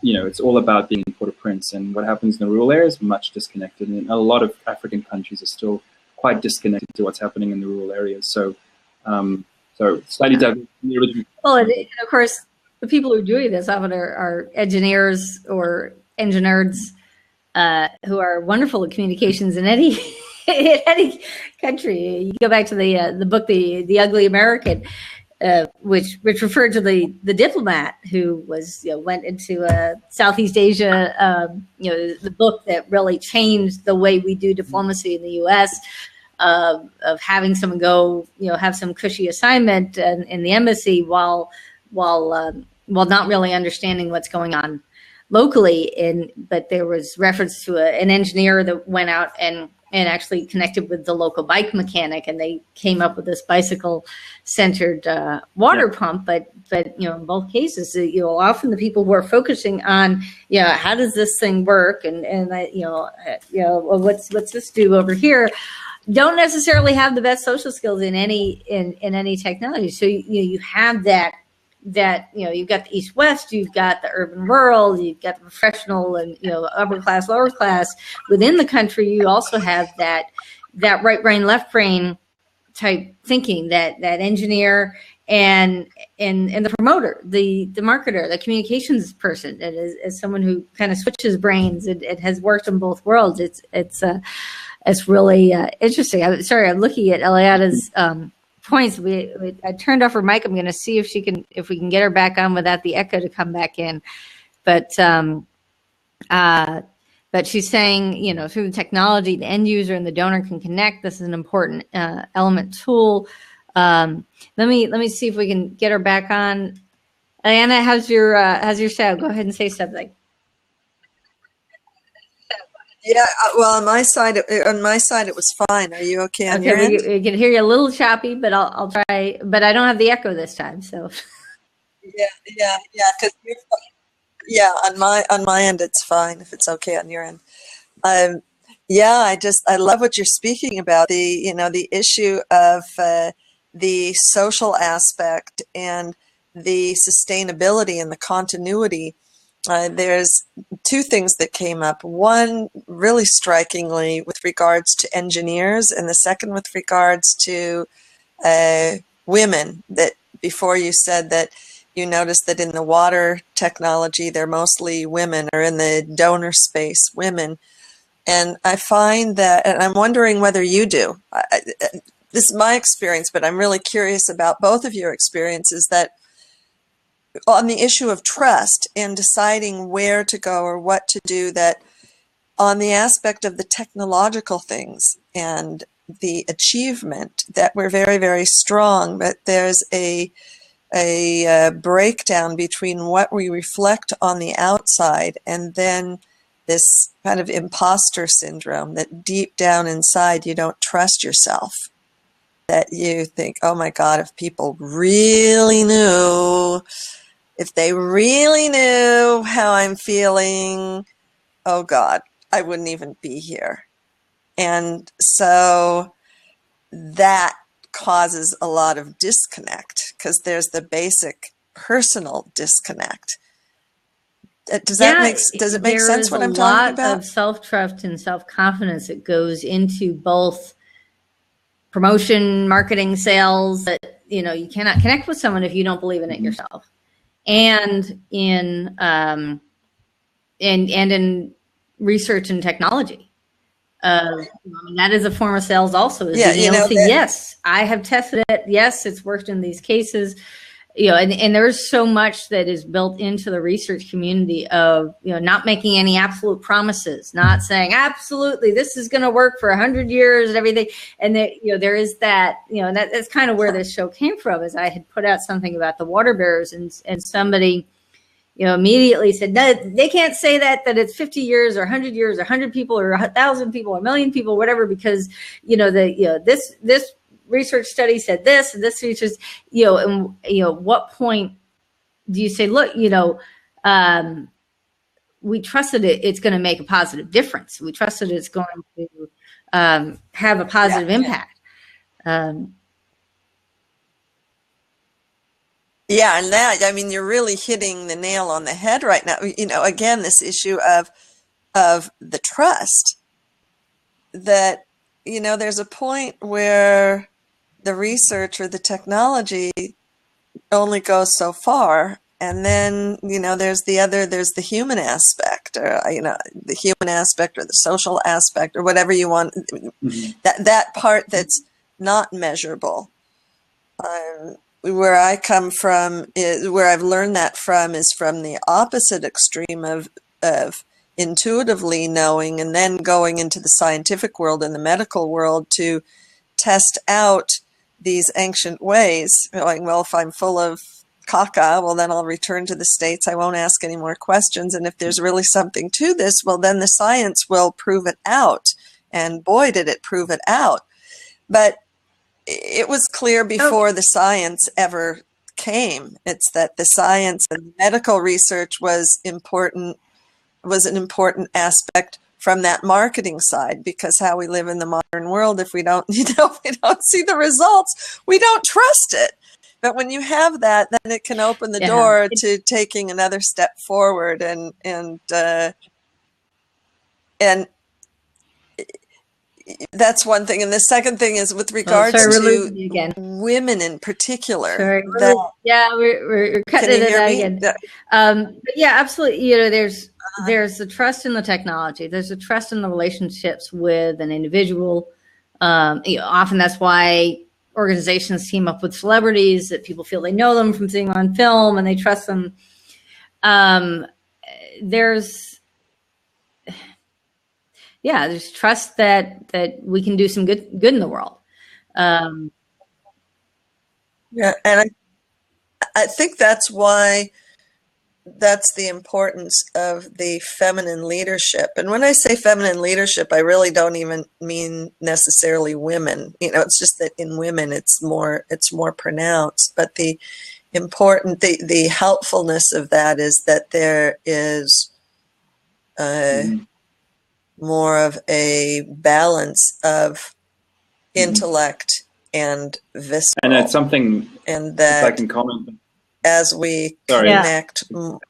You know, it's all about being in Port-au-Prince, and what happens in the rural areas, much disconnected. And a lot of African countries are still quite disconnected to what's happening in the rural areas. So, so slightly divergent from the original. Well, and of course, the people who are doing this often are engineers or engineers who are wonderful at communications in any in any country. You go back to the book, The Ugly American. which referred to the diplomat who was, went into Southeast Asia. The book that really changed the way we do diplomacy in the U.S. Of having someone go, have some cushy assignment in the embassy while not really understanding what's going on locally. But there was reference to an engineer that went out and actually connected with the local bike mechanic, and they came up with this bicycle-centered water pump. But in both cases, often the people who are focusing on, how does this thing work, and well, what's this do over here, don't necessarily have the best social skills in any technology. So you have that you've got the East-West, you've got the urban-rural, you've got the professional and, upper class, lower class. Within the country, you also have that right brain, left brain type thinking, that engineer and the promoter, the marketer, the communications person. And as someone who kind of switches brains, it has worked in both worlds. It's really interesting. I'm looking at Eliada's points. I turned off her mic. I'm going to see if we can get her back on without the echo to come back in. But she's saying, through the technology, the end user and the donor can connect. This is an important element tool. Let me see if we can get her back on. Diana, how's your sound? Go ahead and say something. Yeah, well, on my side, it was fine. Are you okay on your end? We can hear you a little choppy, but I'll try. But I don't have the echo this time, so. Yeah. Because on my end, it's fine if it's okay on your end. I love what you're speaking about, the issue of the social aspect and the sustainability and the continuity. There's two things that came up. One, really strikingly, with regards to engineers, and the second with regards to women. That before you said that you noticed that in the water technology, they're mostly women, or in the donor space, women. And I find that, and I'm wondering whether you do. This is my experience, but I'm really curious about both of your experiences, that on the issue of trust and deciding where to go or what to do, that on the aspect of the technological things and the achievement, that we're very, very strong, but there's a breakdown between what we reflect on the outside and then this kind of imposter syndrome, that deep down inside you don't trust yourself, that you think, oh my God, if people really knew, if they really knew how I'm feeling, oh God, I wouldn't even be here. And so that causes a lot of disconnect, because there's the basic personal disconnect. Does it make sense what I'm talking about? There's a lot of self-trust and self-confidence that goes into both promotion, marketing, sales, that you cannot connect with someone if you don't believe in it yourself. And in in research and technology. That is a form of sales also. Yes, I have tested it. Yes, it's worked in these cases. And there's so much that is built into the research community of, not making any absolute promises, not saying absolutely this is going to work for 100 years and everything. And there is that, that's kind of where this show came from, is I had put out something about the water bearers, and somebody, immediately said, no, they can't say that it's 50 years or 100 years or 100 people or 1,000 people or 1,000,000 people, whatever, because, this research study said this, and this research, what point do you say, look, we trusted it's going to make a positive difference. We trusted it's going to have a positive impact. Yeah, and that, you're really hitting the nail on the head right now. Again, this issue of the trust, that, there's a point where the research or the technology only goes so far. And then, there's the human aspect, or, the human aspect or the social aspect or whatever you want, that part that's not measurable. where I come from, where I've learned that from, is from the opposite extreme of intuitively knowing and then going into the scientific world and the medical world to test out these ancient ways. Like, well, if I'm full of caca, well, then I'll return to the States. I won't ask any more questions. And if there's really something to this, well, then the science will prove it out. And boy, did it prove it out. But it was clear before the science ever came. It's that the science and medical research was an important aspect from that marketing side, because how we live in the modern world, if we don't, we don't see the results, we don't trust it. But when you have that, then it can open the door to taking another step forward, and that's one thing. And the second thing is with regards to women in particular. Sorry. We're cutting it out again. But yeah, absolutely. You know, there's the trust in the technology. There's a trust in the relationships with an individual. Often that's why organizations team up with celebrities, that people feel they know them from seeing them on film and they trust them. There's trust that we can do some good in the world. And I think that's why that's the importance of the feminine leadership. And when I say feminine leadership, I really don't even mean necessarily women. You know, it's just that in women it's more pronounced. But the helpfulness of that is that there is more of a balance of intellect and visceral. And that's something, and that, if I can comment, as we connect. Go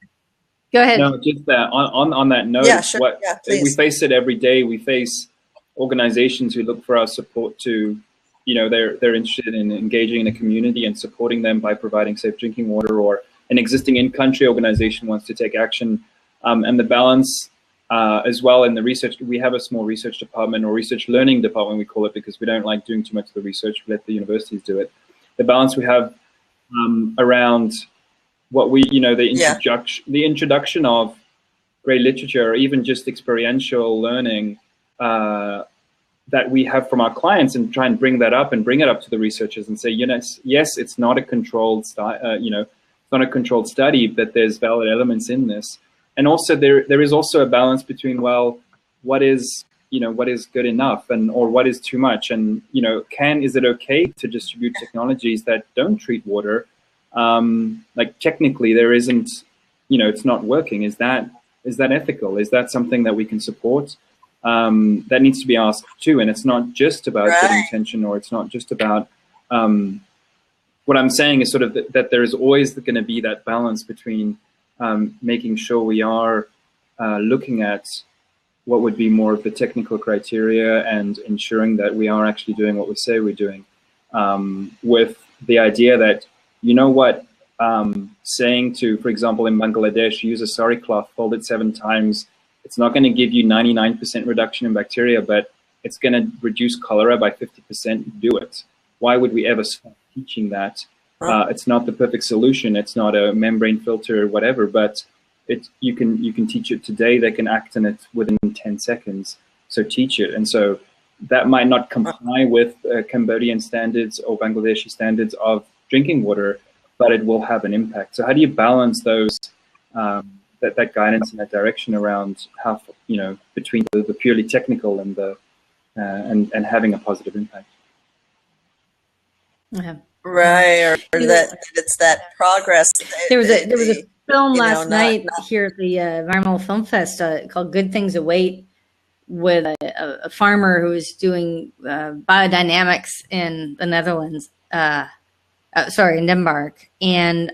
ahead. No, just that on that note, we face it every day. We face organizations who look for our support to, you know, they're interested in engaging in a community and supporting them by providing safe drinking water, or an existing in-country organization wants to take action. And the balance as well in the research, we have a small research department, or research learning department, we call it, because we don't like doing too much of the research. We let the universities do it. The balance we have around what we, you know, the introduction of great literature, or even just experiential learning that we have from our clients, and try and bring that up and bring it up to the researchers and say, you know, yes, it's not a controlled, it's not a controlled study, but there's valid elements in this. And also there is also a balance between, well, what is good enough, or what is too much, and, you know, is it okay to distribute technologies that don't treat water? Like technically there isn't, you know, it's not working. Is that ethical? Is that something that we can support? That needs to be asked too. And it's not just about getting attention, or it's not just about, what I'm saying is sort of that there is always going to be that balance between making sure we are looking at what would be more of the technical criteria, and ensuring that we are actually doing what we say we're doing, with the idea that, you know what, saying to, for example, in Bangladesh, use a sari cloth, fold it 7 times, it's not going to give you 99% reduction in bacteria, but it's going to reduce cholera by 50%, do it. Why would we ever stop teaching that? It's not the perfect solution. It's not a membrane filter or whatever, but you can teach it today. They can act on it within 10 seconds. So teach it. And so that might not comply with Cambodian standards or Bangladeshi standards of drinking water, but it will have an impact. So how do you balance those, that guidance in that direction around how, you know, between the purely technical and the and having a positive impact? Right, or that it's that progress. There was a film last night here at the Environmental Film Fest called "Good Things Await," with a farmer who was doing biodynamics in the Netherlands. In Denmark, and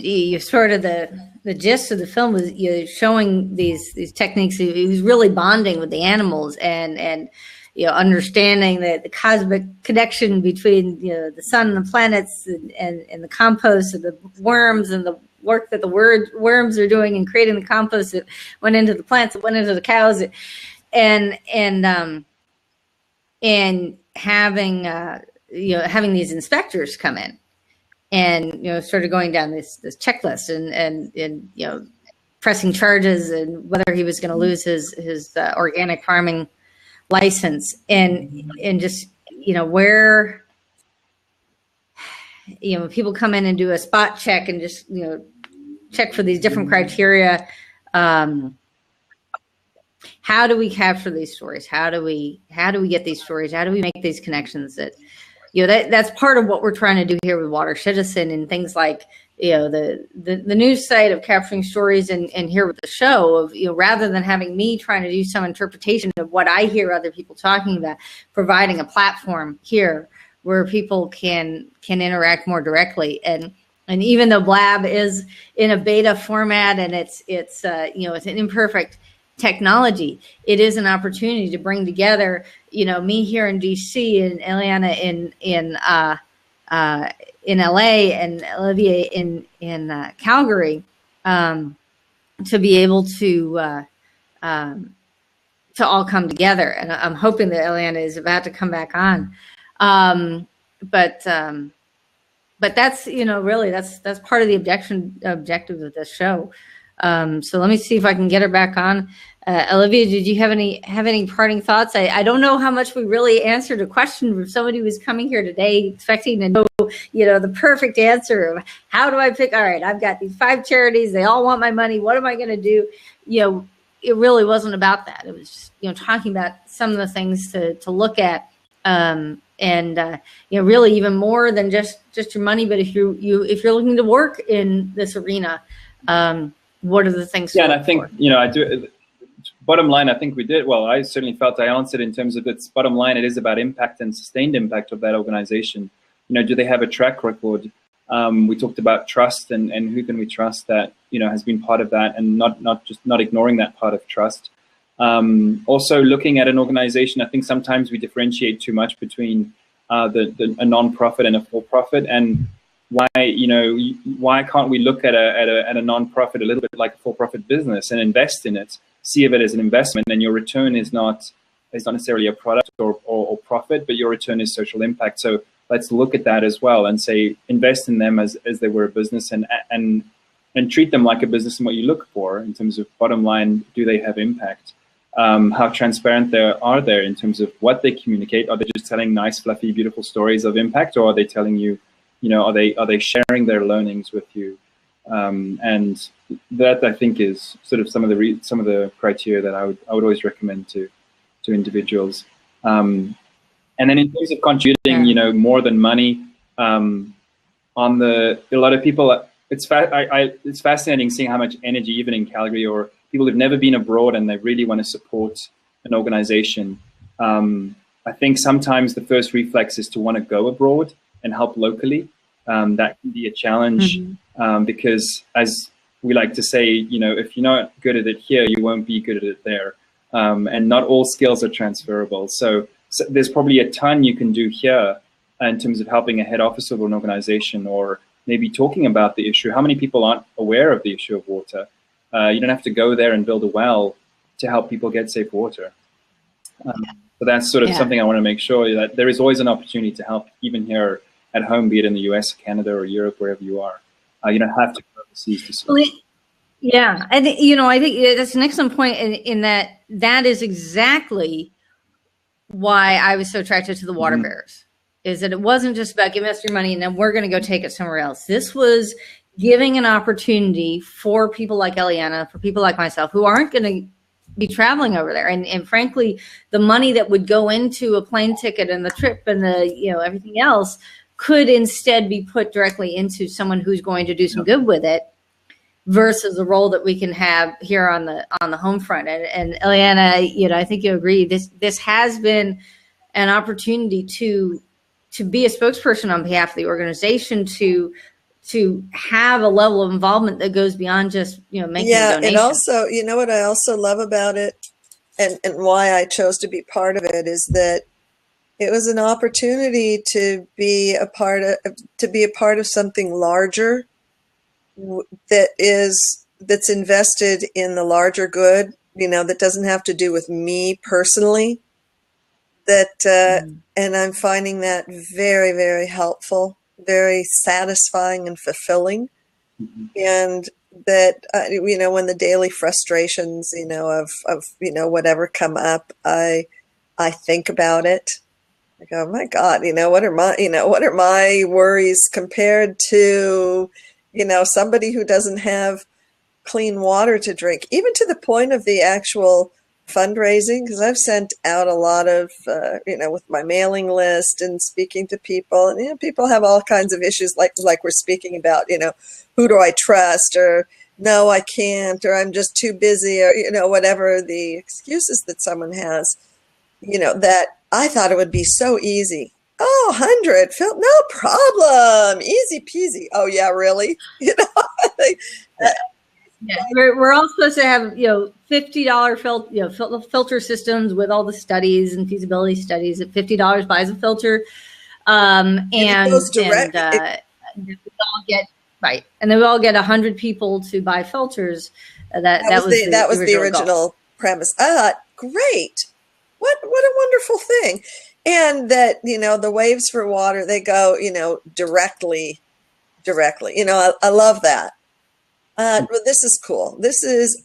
you sort of the gist of the film was, you know, showing these techniques. He was really bonding with the animals, and you know, understanding the cosmic connection between, you know, the sun and the planets, and the compost and the worms, and the work that the worms are doing in creating the compost that went into the plants, that went into the cows, and having having these inspectors come in and, started going down this checklist and pressing charges and whether he was going to lose his organic farming license and just, where, people come in and do a spot check and just, check for these different criteria. How do we capture these stories? How do we get these stories? How do we make these connections that, that's part of what we're trying to do here with Water Citizen and things like, the news site of capturing stories and here with the show of, rather than having me trying to do some interpretation of what I hear other people talking about, providing a platform here where people can interact more directly. And even though Blab is in a beta format and it's an imperfect technology, it is an opportunity to bring together, me here in DC and Eliana in LA and Olivier in Calgary, to be able to all come together. And I'm hoping that Eliana is about to come back on. But that's, really that's part of the objective of this show. So let me see if I can get her back on. Olivia, did you have any parting thoughts? I don't know how much we really answered a question from somebody who was coming here today expecting to know, the perfect answer of how do I pick? All right, I've got these 5 charities. They all want my money. What am I going to do? It really wasn't about that. It was just, talking about some of the things to look at. Really even more than just your money. But if you're looking to work in this arena, what are the things? Yeah, and I think, I do. Bottom line, I think we did. Well, I certainly felt I answered in terms of its bottom line. It is about impact and sustained impact of that organization. Do they have a track record? We talked about trust and who can we trust that, has been part of that and not ignoring that part of trust. Also looking at an organization, I think sometimes we differentiate too much between a non-profit and a for-profit, and why can't we look at a non-profit a little bit like a for-profit business and invest in it, see of it as an investment, and your return is not necessarily a product or profit, but your return is social impact. So let's look at that as well and say invest in them as they were a business and treat them like a business in what you look for in terms of bottom line. Do they have impact? How transparent are they in terms of what they communicate? Are they just telling nice, fluffy, beautiful stories of impact, or are they telling you, are they sharing their learnings with you? And that, I think, is sort of some of the criteria that I would always recommend to individuals. And then in terms of contributing, more than money, a lot of people, it's fascinating seeing how much energy, even in Calgary, or people who've never been abroad and they really want to support an organization. I think sometimes the first reflex is to want to go abroad and help locally. That can be a challenge because, as we like to say, if you're not good at it here, you won't be good at it there. And not all skills are transferable. So there's probably a ton you can do here in terms of helping a head office of an organization, or maybe talking about the issue. How many people aren't aware of the issue of water? You don't have to go there and build a well to help people get safe water. So that's sort of something I want to make sure that there is always an opportunity to help, even here at home, be it in the US, Canada, or Europe, wherever you are. You don't have to go overseas to serve. Yeah, I think that's an excellent point in that is exactly why I was so attracted to the water bearers, is that it wasn't just about giving us your money and then we're going to go take it somewhere else. This was giving an opportunity for people like Eliana, for people like myself, who aren't going to be traveling over there. And frankly, the money that would go into a plane ticket and the trip and the, everything else could instead be put directly into someone who's going to do some good with it, versus the role that we can have here on the home front. And Eliana, I think you agree. This has been an opportunity to be a spokesperson on behalf of the organization, to have a level of involvement that goes beyond just making a donation. And also, what I also love about it, and why I chose to be part of it, is that it was an opportunity to be a part of something larger that's invested in the larger good, that doesn't have to do with me personally. And I'm finding that very, very helpful, very satisfying and fulfilling. Mm-hmm. And that, when the daily frustrations, of whatever come up, I think about it. I go, oh my God, what are my worries compared to, somebody who doesn't have clean water to drink, even to the point of the actual fundraising, because I've sent out a lot of, with my mailing list and speaking to people, and people have all kinds of issues, like we're speaking about, who do I trust, or no, I can't, or I'm just too busy, or whatever the excuses that someone has, that I thought it would be so easy. Oh, 100, Phil, no problem, easy peasy. Oh yeah, really? Yeah, we're all supposed to have $50 filter systems with all the studies and feasibility studies. At $50 buys a filter, and it goes direct. We all get right, and then we all get 100 people to buy filters. That was the original premise. I thought, great, what a wonderful thing, and that the waves for water, they go directly. I love that. Well, this is cool.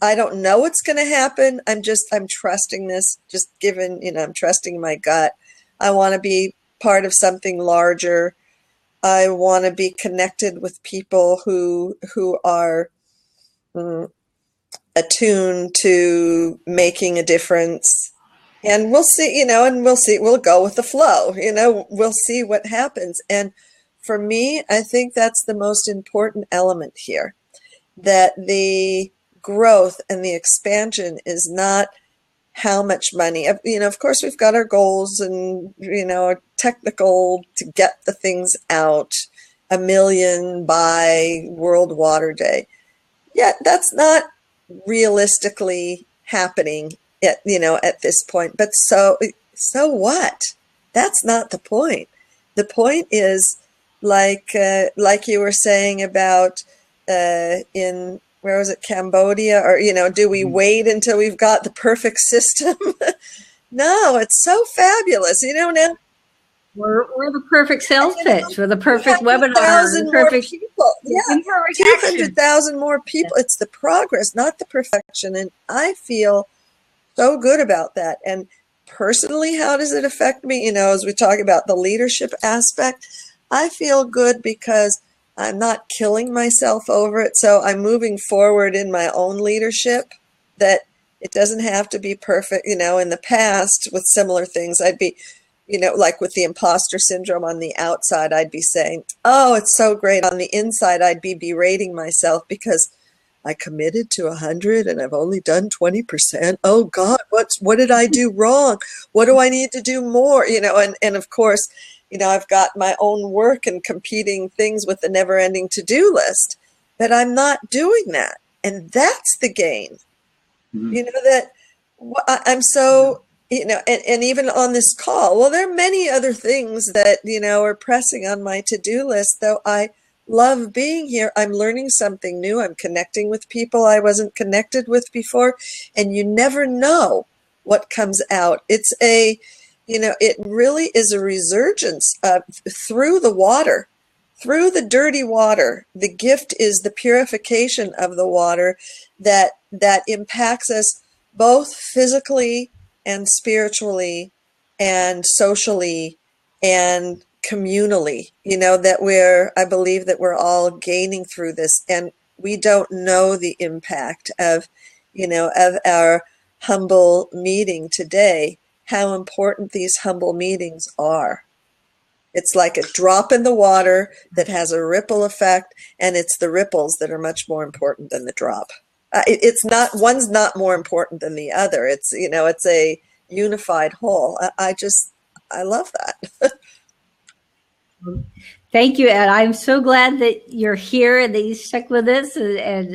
I don't know what's going to happen. I'm trusting this, just given, I'm trusting my gut. I want to be part of something larger. I want to be connected with people who are attuned to making a difference. And we'll see, we'll go with the flow, we'll see what happens. And for me, I think that's the most important element here. That the growth and the expansion is not how much money. Of course, we've got our goals and, technical to get the things out, 1 million by World Water Day. Yet that's not realistically happening at this point. But so what? That's not the point. The point is, like you were saying about, in, where was it, Cambodia, or do we wait until we've got the perfect system? No, it's so fabulous. Now we're the perfect sales pitch. We're the perfect webinar. 200,000 more people. Yeah, 200,000 more people. It's the progress, not the perfection, and I feel so good about that. And personally, how does it affect me? As we talk about the leadership aspect, I feel good because I'm not killing myself over it. So I'm moving forward in my own leadership, that it doesn't have to be perfect. In the past with similar things, I'd be, like with the imposter syndrome on the outside, I'd be saying, oh, it's so great. On the inside, I'd be berating myself because I committed to 100 and I've only done 20%. Oh God, what did I do wrong? What do I need to do more? And of course, I've got my own work and competing things with the never-ending to-do list, but I'm not doing that. And that's the game. Mm-hmm. That I'm so, and even on this call, well, there are many other things that, are pressing on my to-do list, though I love being here. I'm learning something new. I'm connecting with people I wasn't connected with before, and you never know what comes out. It's it really is a resurgence through the water, through the dirty water. The gift is the purification of the water that impacts us both physically and spiritually and socially and communally, I believe that we're all gaining through this, and we don't know the impact of our humble meeting today, how important these humble meetings are. It's like a drop in the water that has a ripple effect, and it's the ripples that are much more important than the drop. It's not, one's not more important than the other. It's, it's a unified whole. I love that. Thank you, Ed. I'm so glad that you're here and that you stuck with us, and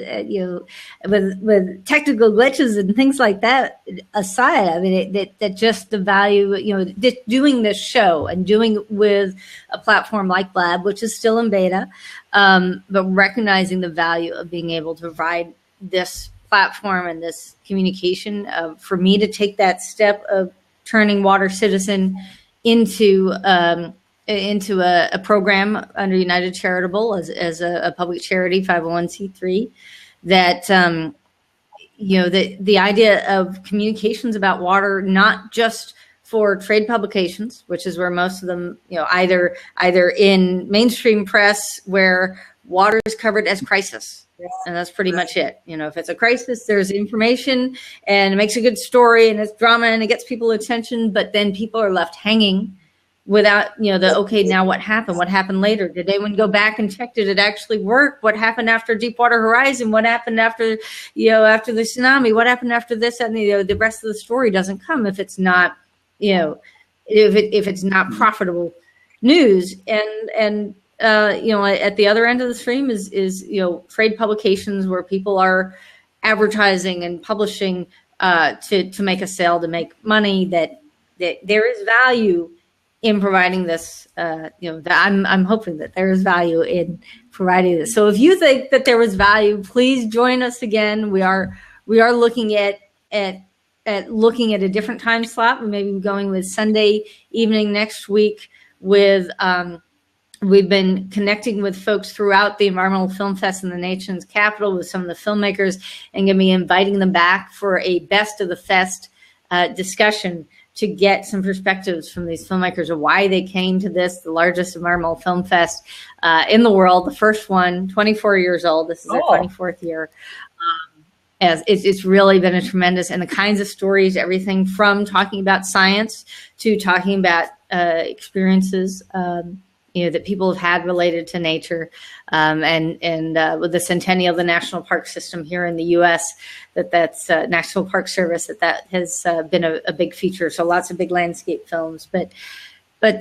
with technical glitches and things like that aside. I mean, that just the value, doing this show and doing it with a platform like Blab, which is still in beta, but recognizing the value of being able to provide this platform and this communication for me to take that step of turning Water Citizen into a program under United Charitable as a public charity, 501c3, that the idea of communications about water, not just for trade publications, which is where most of them, either in mainstream press where water is covered as crisis. And that's pretty much it. If it's a crisis, there's information and it makes a good story and it's drama and it gets people attention, but then people are left hanging without, okay, now what happened? What happened later? Did anyone go back and check? Did it actually work? What happened after Deepwater Horizon? What happened after, after the tsunami? What happened after this? And the rest of the story doesn't come if it's not, if it's not profitable news. And at the other end of the stream is trade publications where people are advertising and publishing to make a sale, to make money, that there is value in providing this, I'm hoping that there is value in providing this. So if you think that there was value, please join us again. We are looking at looking at a different time slot. We may be going with Sunday evening next week with, we've been connecting with folks throughout the Environmental Film Fest in the nation's capital with some of the filmmakers, and going to be inviting them back for a best of the fest discussion to get some perspectives from these filmmakers of why they came to this, the largest environmental film fest in the world, the first one, 24 years old. This is their 24th year. As it's really been a tremendous, and the kinds of stories, everything from talking about science to talking about experiences that people have had related to nature, and with the centennial of the National Park System here in the U.S., that's National Park Service, that has been a big feature. So lots of big landscape films, but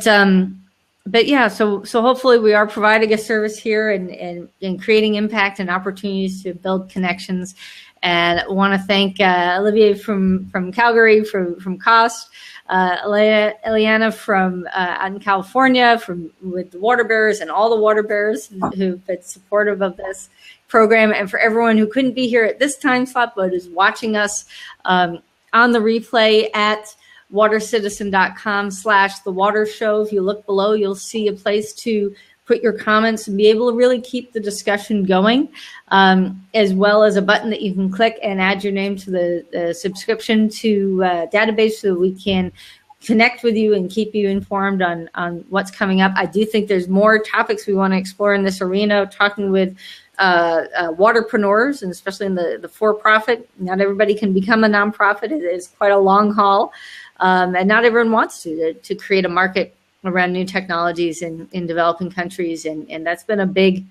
yeah. So hopefully we are providing a service here and creating impact and opportunities to build connections. And I want to thank Olivier from Calgary, from CAWST, Eliana from out in California, with the Water Bears, and all the Water Bears who've been supportive of this program, and for everyone who couldn't be here at this time slot but is watching us on the replay at watercitizen.com/The Water Show. If you look below, you'll see a place to put your comments and be able to really keep the discussion going, as well as a button that you can click and add your name to the subscription to database so that we can connect with you and keep you informed on what's coming up. I do think there's more topics we want to explore in this arena, talking with waterpreneurs, and especially in the for-profit. Not everybody can become a nonprofit. It is quite a long haul, and not everyone wants to create a market around new technologies in developing countries, and that's been a big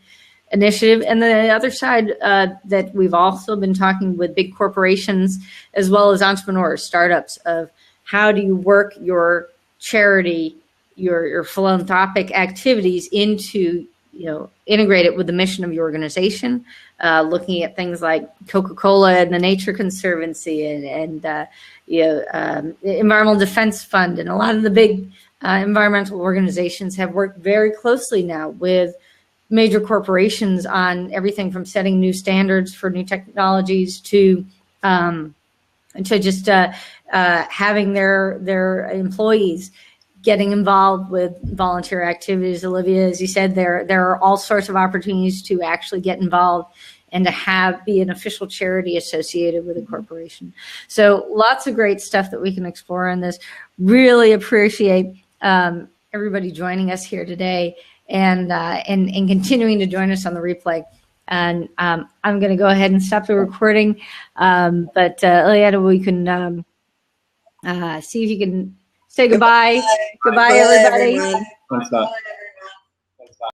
initiative. And the other side that we've also been talking with big corporations as well as entrepreneurs, startups, of how do you work your charity, your philanthropic activities into, integrate it with the mission of your organization, looking at things like Coca-Cola and the Nature Conservancy and the Environmental Defense Fund, and a lot of the big environmental organizations have worked very closely now with major corporations on everything from setting new standards for new technologies to just having their employees getting involved with volunteer activities. Olivia, as you said, there are all sorts of opportunities to actually get involved and to be an official charity associated with a corporation. So lots of great stuff that we can explore in this. Really appreciate everybody joining us here today and continuing to join us on the replay. And I'm going to go ahead and stop the recording. But Eliana, we can see if you can say goodbye. Goodbye, everybody. Thanks a lot.